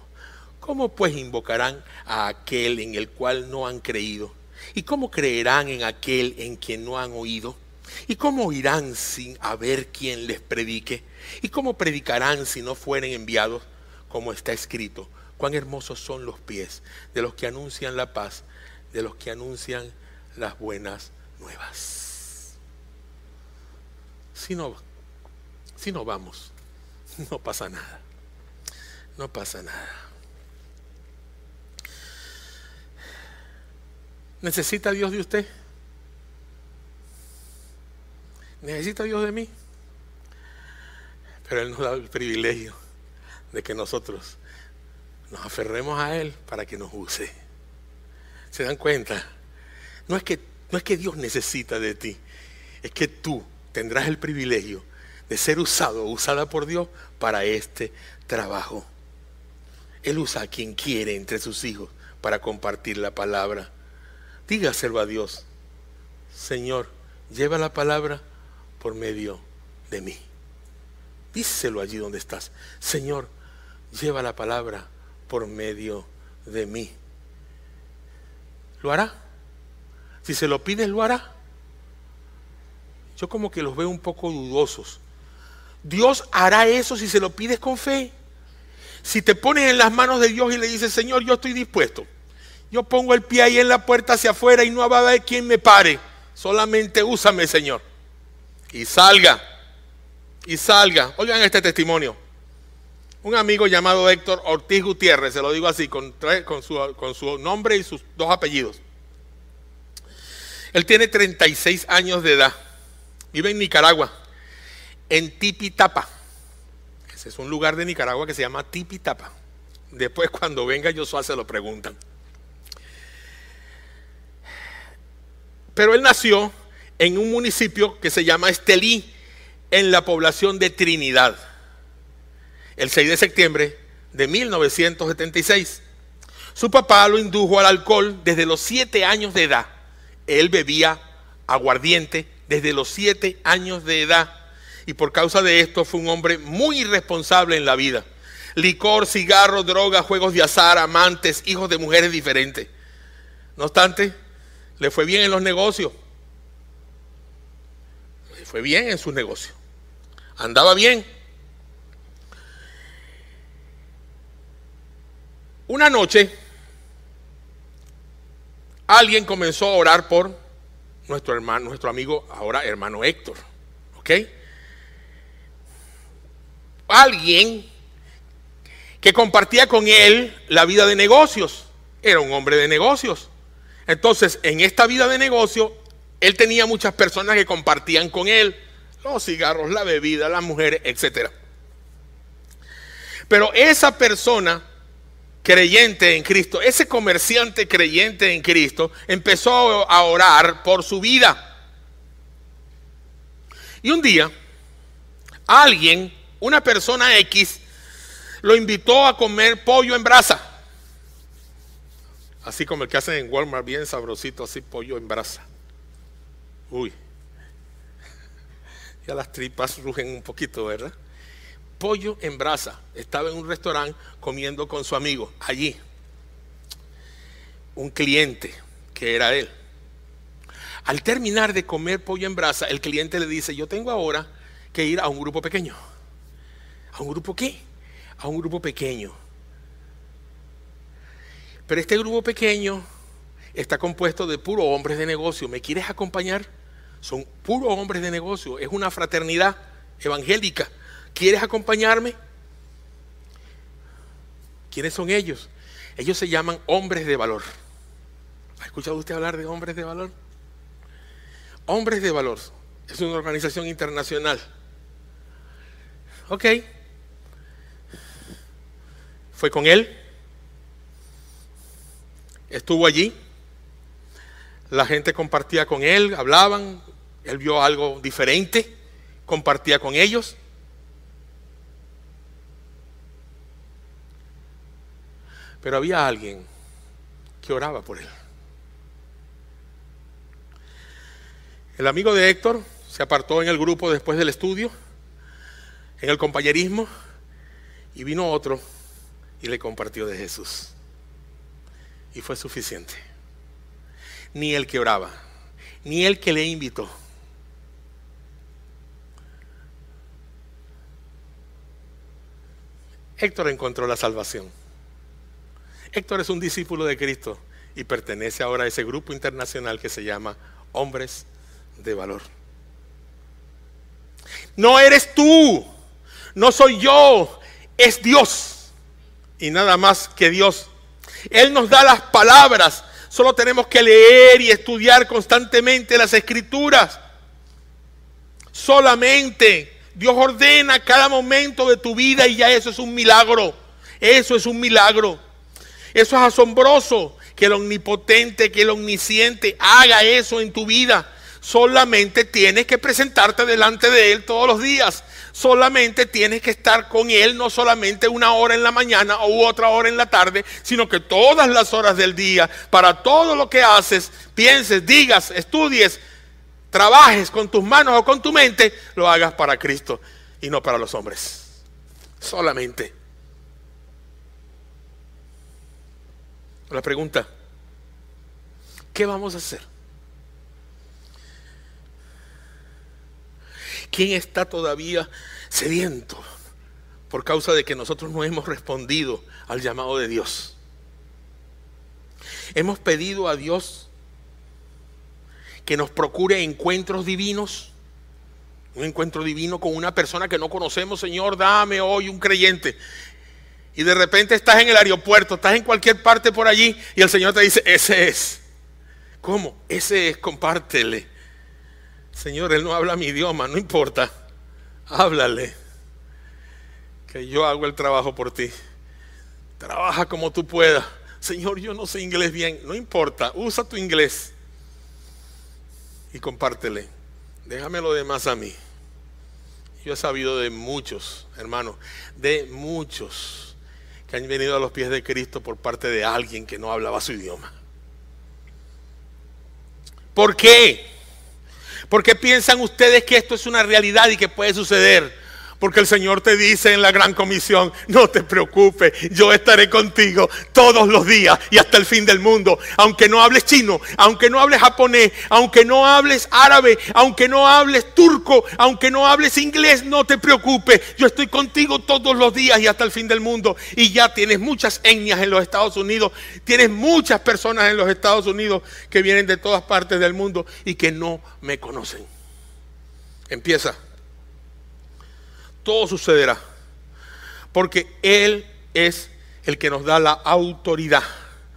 ¿Cómo pues invocarán a aquel en el cual no han creído? ¿Y cómo creerán en aquel en quien no han oído? ¿Y cómo oirán sin haber quien les predique? ¿Y cómo predicarán si no fueren enviados? Como está escrito, cuán hermosos son los pies de los que anuncian la paz, de los que anuncian las buenas nuevas. Si no vamos, no pasa nada. No pasa nada. ¿Necesita Dios de usted? ¿Necesita Dios de mí? Pero Él nos da el privilegio de que nosotros nos aferremos a Él para que nos use. ¿Se dan cuenta? No es que Dios necesita de ti, es que tú tendrás el privilegio de ser usado o usada por Dios para este trabajo. Él usa a quien quiere entre sus hijos para compartir la palabra. Dígaselo a Dios, Señor, lleva la palabra por medio de mí. Díselo allí donde estás, Señor, lleva la palabra por medio de mí. ¿Lo hará? Si se lo pides, ¿lo hará? Yo como que los veo un poco dudosos. Dios hará eso si se lo pides con fe. Si te pones en las manos de Dios y le dices, Señor, yo estoy dispuesto. Yo pongo el pie ahí en la puerta hacia afuera y no va a haber quien me pare. Solamente úsame, Señor. Y salga. Y salga. Oigan este testimonio. Un amigo llamado Héctor Ortiz Gutiérrez, se lo digo así, con su nombre y sus dos apellidos. Él tiene 36 años de edad. Vive en Nicaragua, en Tipitapa. Ese es un lugar de Nicaragua que se llama Tipitapa. Después cuando venga Josué se lo preguntan. Pero él nació en un municipio que se llama Estelí, en la población de Trinidad, el 6 de septiembre de 1976. Su papá lo indujo al alcohol desde los 7 años de edad. Él bebía aguardiente desde los 7 años de edad. Y por causa de esto fue un hombre muy irresponsable en la vida. Licor, cigarro, droga, juegos de azar, amantes, hijos de mujeres diferentes. No obstante, le fue bien en los negocios. Le fue bien en sus negocios. Andaba bien. Una noche, alguien comenzó a orar por nuestro amigo, ahora hermano Héctor. ¿Ok? Alguien que compartía con él la vida de negocios. Era un hombre de negocios. Entonces, en esta vida de negocio, él tenía muchas personas que compartían con él los cigarros, la bebida, las mujeres, etc. Pero esa persona creyente en Cristo, ese comerciante creyente en Cristo, empezó a orar por su vida. Y un día, alguien, una persona X, lo invitó a comer pollo en brasa. Así como el que hacen en Walmart, bien sabrosito, así pollo en brasa. Uy, ya las tripas rugen un poquito, ¿verdad? Pollo en brasa. Estaba en un restaurante comiendo con su amigo allí. Un cliente que era él. Al terminar de comer pollo en brasa, el cliente le dice: yo tengo ahora que ir a un grupo pequeño. ¿A un grupo qué? A un grupo pequeño. Pero este grupo pequeño está compuesto de puros hombres de negocio. ¿Me quieres acompañar? Son puros hombres de negocio. Es una fraternidad evangélica. ¿Quieres acompañarme? ¿Quiénes son ellos? Ellos se llaman hombres de valor. ¿Ha escuchado usted hablar de hombres de valor? Hombres de valor. Es una organización internacional. Ok. Fue con él. Estuvo allí. La gente compartía con él, hablaban. Él vio algo diferente. Compartía con ellos. Pero había alguien que oraba por él. El amigo de Héctor se apartó en el grupo después del estudio, en el compañerismo, y vino otro y le compartió de Jesús. Y fue suficiente. Ni el que oraba, ni el que le invitó. Héctor encontró la salvación. Héctor es un discípulo de Cristo y pertenece ahora a ese grupo internacional que se llama Hombres de Valor. No eres tú, no soy yo, es Dios y nada más que Dios. Él nos da las palabras, solo tenemos que leer y estudiar constantemente las Escrituras. Solamente Dios ordena cada momento de tu vida y ya eso es un milagro. Eso es un milagro. Eso es asombroso, que el omnipotente, que el omnisciente haga eso en tu vida. Solamente tienes que presentarte delante de Él todos los días. Solamente tienes que estar con Él, no solamente una hora en la mañana u otra hora en la tarde, sino que todas las horas del día, para todo lo que haces, pienses, digas, estudies, trabajes con tus manos o con tu mente, lo hagas para Cristo y no para los hombres. Solamente. La pregunta: ¿qué vamos a hacer? ¿Quién está todavía sediento por causa de que nosotros no hemos respondido al llamado de Dios? Hemos pedido a Dios que nos procure encuentros divinos. Un encuentro divino con una persona que no conocemos. Señor, dame hoy un creyente. Y de repente estás en el aeropuerto, estás en cualquier parte por allí y el Señor te dice: ese es. ¿Cómo? Ese es, compártele. Señor, él no habla mi idioma, no importa. Háblale. Que yo hago el trabajo por ti. Trabaja como tú puedas. Señor, yo no sé inglés bien. No importa, usa tu inglés. Y compártele. Déjame lo demás a mí. Yo he sabido de muchos, hermanos, de muchos que han venido a los pies de Cristo por parte de alguien que no hablaba su idioma. ¿Por qué? ¿Por qué piensan ustedes que esto es una realidad y que puede suceder? Porque el Señor te dice en la gran comisión: no te preocupes, yo estaré contigo todos los días y hasta el fin del mundo. Aunque no hables chino, aunque no hables japonés, aunque no hables árabe, aunque no hables turco, aunque no hables inglés, no te preocupes. Yo estoy contigo todos los días y hasta el fin del mundo. Y ya tienes muchas etnias en los Estados Unidos. Tienes muchas personas en los Estados Unidos que vienen de todas partes del mundo y que no me conocen. Empieza. Todo sucederá porque Él es el que nos da la autoridad.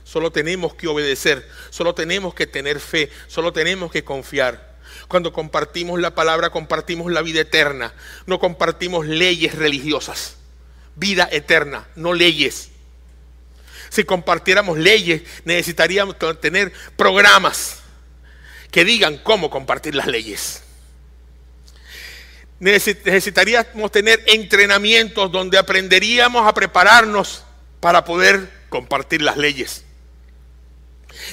Solo tenemos que obedecer, solo tenemos que tener fe, solo tenemos que confiar. Cuando compartimos la palabra, compartimos la vida eterna. No compartimos leyes religiosas. Vida eterna, no leyes. Si compartiéramos leyes, necesitaríamos tener programas que digan cómo compartir las leyes. Necesitaríamos tener entrenamientos donde aprenderíamos a prepararnos para poder compartir las leyes.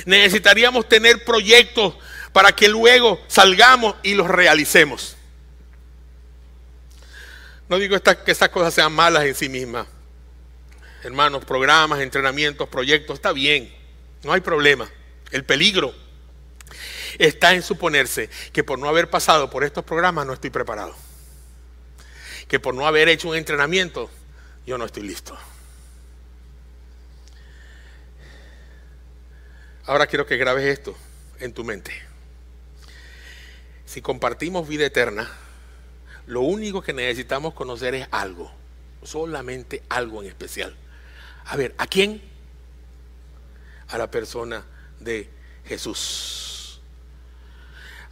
Necesitaríamos tener proyectos para que luego salgamos y los realicemos. No digo que estas cosas sean malas en sí mismas. Hermanos, programas, entrenamientos, proyectos, está bien. No hay problema. El peligro está en suponerse que por no haber pasado por estos programas no estoy preparado. Que por no haber hecho un entrenamiento, yo no estoy listo. Ahora quiero que grabes esto en tu mente. Si compartimos vida eterna, lo único que necesitamos conocer es algo, solamente algo en especial. A ver, ¿a quién? A la persona de Jesús.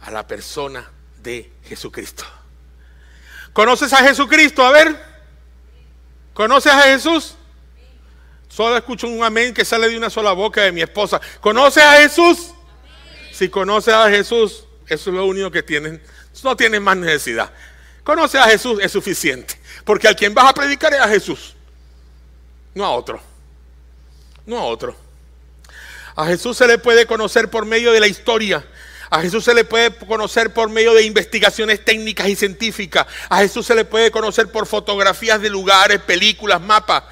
A la persona de Jesucristo. ¿Conoces a Jesucristo? A ver, ¿conoces a Jesús? Solo escucho un amén que sale de una sola boca de mi esposa. ¿Conoces a Jesús? Si conoces a Jesús, eso es lo único que tienen. No tienes más necesidad. Conoces a Jesús, es suficiente. Porque al quien vas a predicar es a Jesús. No a otro. No a otro. A Jesús se le puede conocer por medio de la historia. A Jesús se le puede conocer por medio de investigaciones técnicas y científicas. A Jesús se le puede conocer por fotografías de lugares, películas, mapas.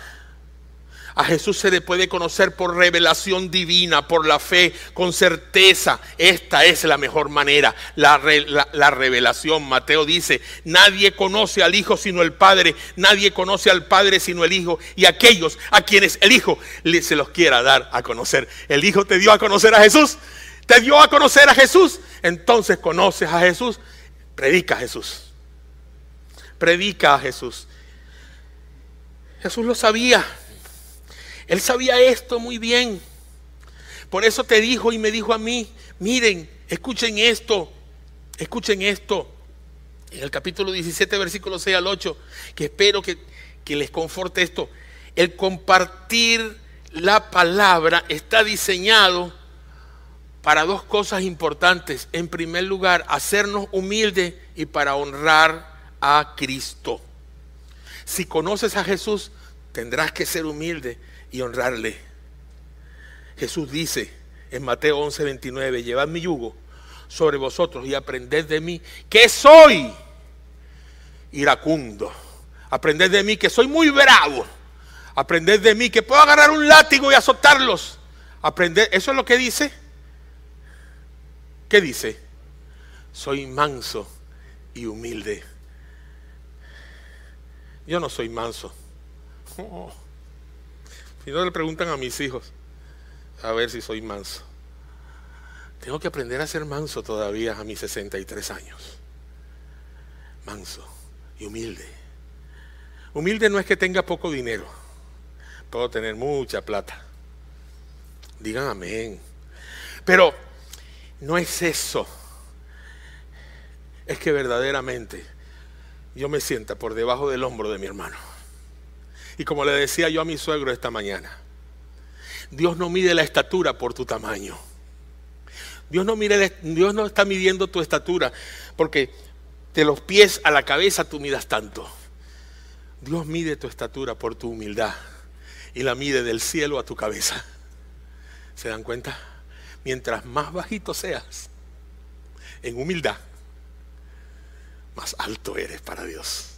A Jesús se le puede conocer por revelación divina, por la fe, con certeza. Esta es la mejor manera, la revelación. Mateo dice, nadie conoce al Hijo sino el Padre, nadie conoce al Padre sino el Hijo, y aquellos a quienes el Hijo se los quiera dar a conocer. El Hijo te dio a conocer a Jesús, te dio a conocer a Jesús, entonces conoces a Jesús, predica a Jesús. Predica a Jesús. Jesús lo sabía. Él sabía esto muy bien. Por eso te dijo y me dijo a mí, miren, escuchen esto. Escuchen esto. En el capítulo 17, versículo 6 al 8, que espero que les conforte esto. El compartir la palabra está diseñado para dos cosas importantes. En primer lugar, hacernos humildes y para honrar a Cristo. Si conoces a Jesús, tendrás que ser humilde y honrarle. Jesús dice en Mateo 11:29, llevad mi yugo sobre vosotros y aprended de mí, que soy iracundo. Aprended de mí, que soy muy bravo. Aprended de mí, que puedo agarrar un látigo y azotarlos. Aprended, eso es lo que dice. ¿Qué dice? Soy manso y humilde. Yo no soy manso. Si no, le preguntan a mis hijos a ver si soy manso. Tengo que aprender a ser manso todavía a mis 63 años. Manso y humilde. Humilde no es que tenga poco dinero. Puedo tener mucha plata. Digan amén. Pero no es eso. Es que verdaderamente yo me sienta por debajo del hombro de mi hermano. Y como le decía yo a mi suegro esta mañana, Dios no mide la estatura por tu tamaño. Dios no está midiendo tu estatura porque de los pies a la cabeza tú midas tanto. Dios mide tu estatura por tu humildad y la mide del cielo a tu cabeza. ¿Se dan cuenta? Mientras más bajito seas en humildad, más alto eres para Dios.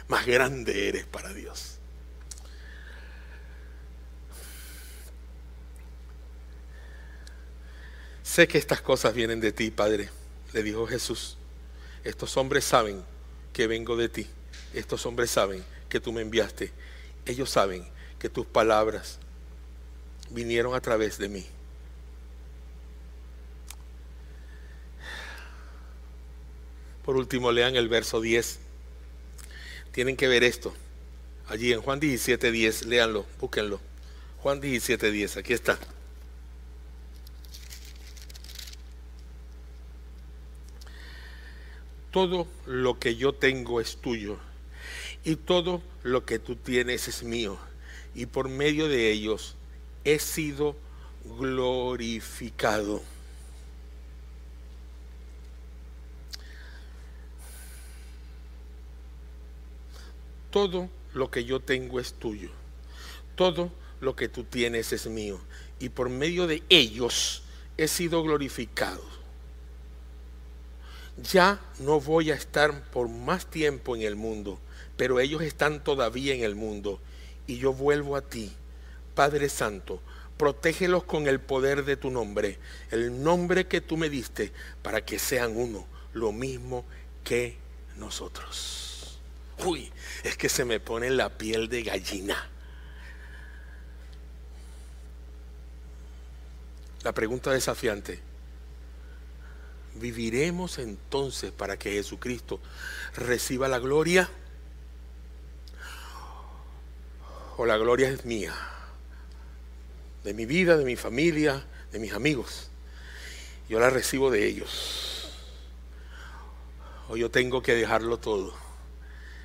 Más grande eres para Dios. Sé que estas cosas vienen de ti, Padre, le dijo Jesús. Estos hombres saben que vengo de ti. Estos hombres saben que tú me enviaste. Ellos saben que tus palabras vinieron a través de mí. Por último, lean el verso 10. Tienen que ver esto. Allí en Juan 17:10, léanlo, búsquenlo. Juan 17:10, aquí está. Todo lo que yo tengo es tuyo, y todo lo que tú tienes es mío, y por medio de ellos he sido glorificado. Todo lo que yo tengo es tuyo, todo lo que tú tienes es mío, y por medio de ellos he sido glorificado. Ya no voy a estar por más tiempo en el mundo, pero ellos están todavía en el mundo, y yo vuelvo a ti, Padre Santo, protégelos con el poder de tu nombre, el nombre que tú me diste, para que sean uno, lo mismo que nosotros. Uy, es que se me pone la piel de gallina. La pregunta desafiante: ¿viviremos entonces para que Jesucristo reciba la gloria? ¿O la gloria es mía? De mi vida, de mi familia, de mis amigos. Yo la recibo de ellos. O yo tengo que dejarlo todo,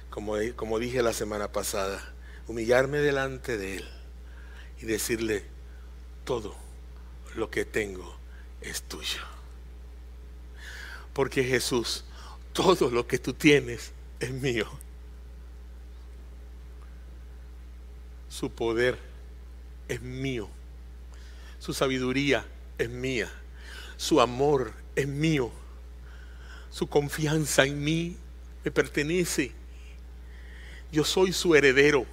como dije la semana pasada, humillarme delante de Él y decirle: todo lo que tengo es tuyo. Porque Jesús, todo lo que tú tienes es mío. Su poder es mío. Su sabiduría es mía. Su amor es mío. Su confianza en mí me pertenece. Yo soy su heredero.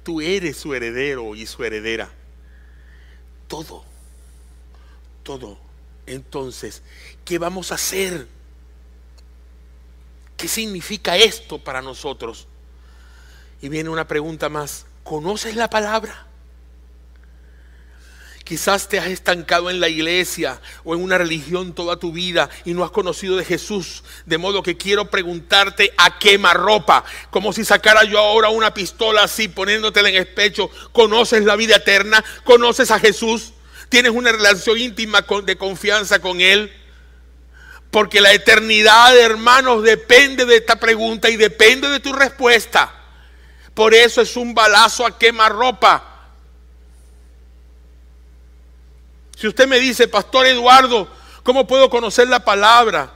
Tú eres su heredero y su heredera. Todo. Entonces, ¿qué vamos a hacer? ¿Qué significa esto para nosotros? Y viene una pregunta más: ¿conoces la palabra? Quizás te has estancado en la iglesia o en una religión toda tu vida y no has conocido de Jesús, de modo que quiero preguntarte a quemarropa, como si sacara yo ahora una pistola así, poniéndotela en el pecho. ¿Conoces la vida eterna? ¿Conoces a Jesús? ¿Tienes una relación íntima de confianza con Él? Porque la eternidad, hermanos, depende de esta pregunta y depende de tu respuesta. Por eso es un balazo a quemarropa. Si usted me dice: Pastor Eduardo, ¿cómo puedo conocer la palabra?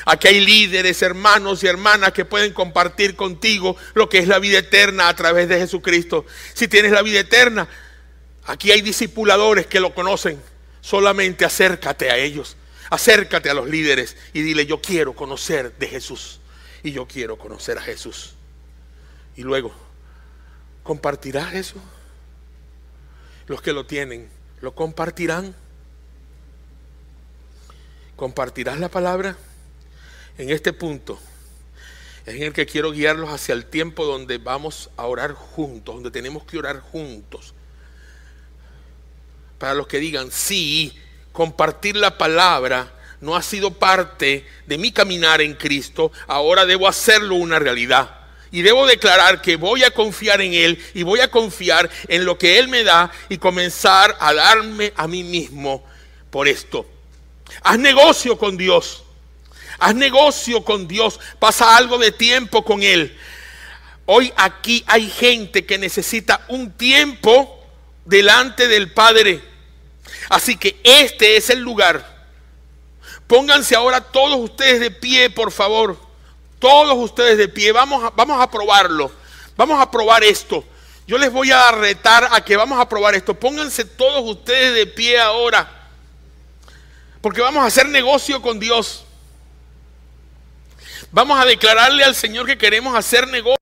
Aquí hay líderes, hermanos y hermanas que pueden compartir contigo lo que es la vida eterna a través de Jesucristo. Si tienes la vida eterna, aquí hay discipuladores que lo conocen. Solamente acércate a ellos, acércate a los líderes y dile: yo quiero conocer de Jesús y yo quiero conocer a Jesús. Y luego, ¿compartirás eso? Los que lo tienen, ¿lo compartirán? ¿Compartirás la palabra? En este punto es en el que quiero guiarlos hacia el tiempo donde vamos a orar juntos, donde tenemos que orar juntos. Para los que digan: sí, compartir la palabra no ha sido parte de mi caminar en Cristo, ahora debo hacerlo una realidad. Y debo declarar que voy a confiar en Él y voy a confiar en lo que Él me da y comenzar a darme a mí mismo por esto. Haz negocio con Dios. Haz negocio con Dios. Pasa algo de tiempo con Él. Hoy aquí hay gente que necesita un tiempo delante del Padre. Así que este es el lugar. Pónganse ahora todos ustedes de pie, por favor. Todos ustedes de pie. Vamos a probarlo. Vamos a probar esto. Yo les voy a retar a que vamos a probar esto. Pónganse todos ustedes de pie ahora, porque vamos a hacer negocio con Dios. Vamos a declararle al Señor que queremos hacer negocio.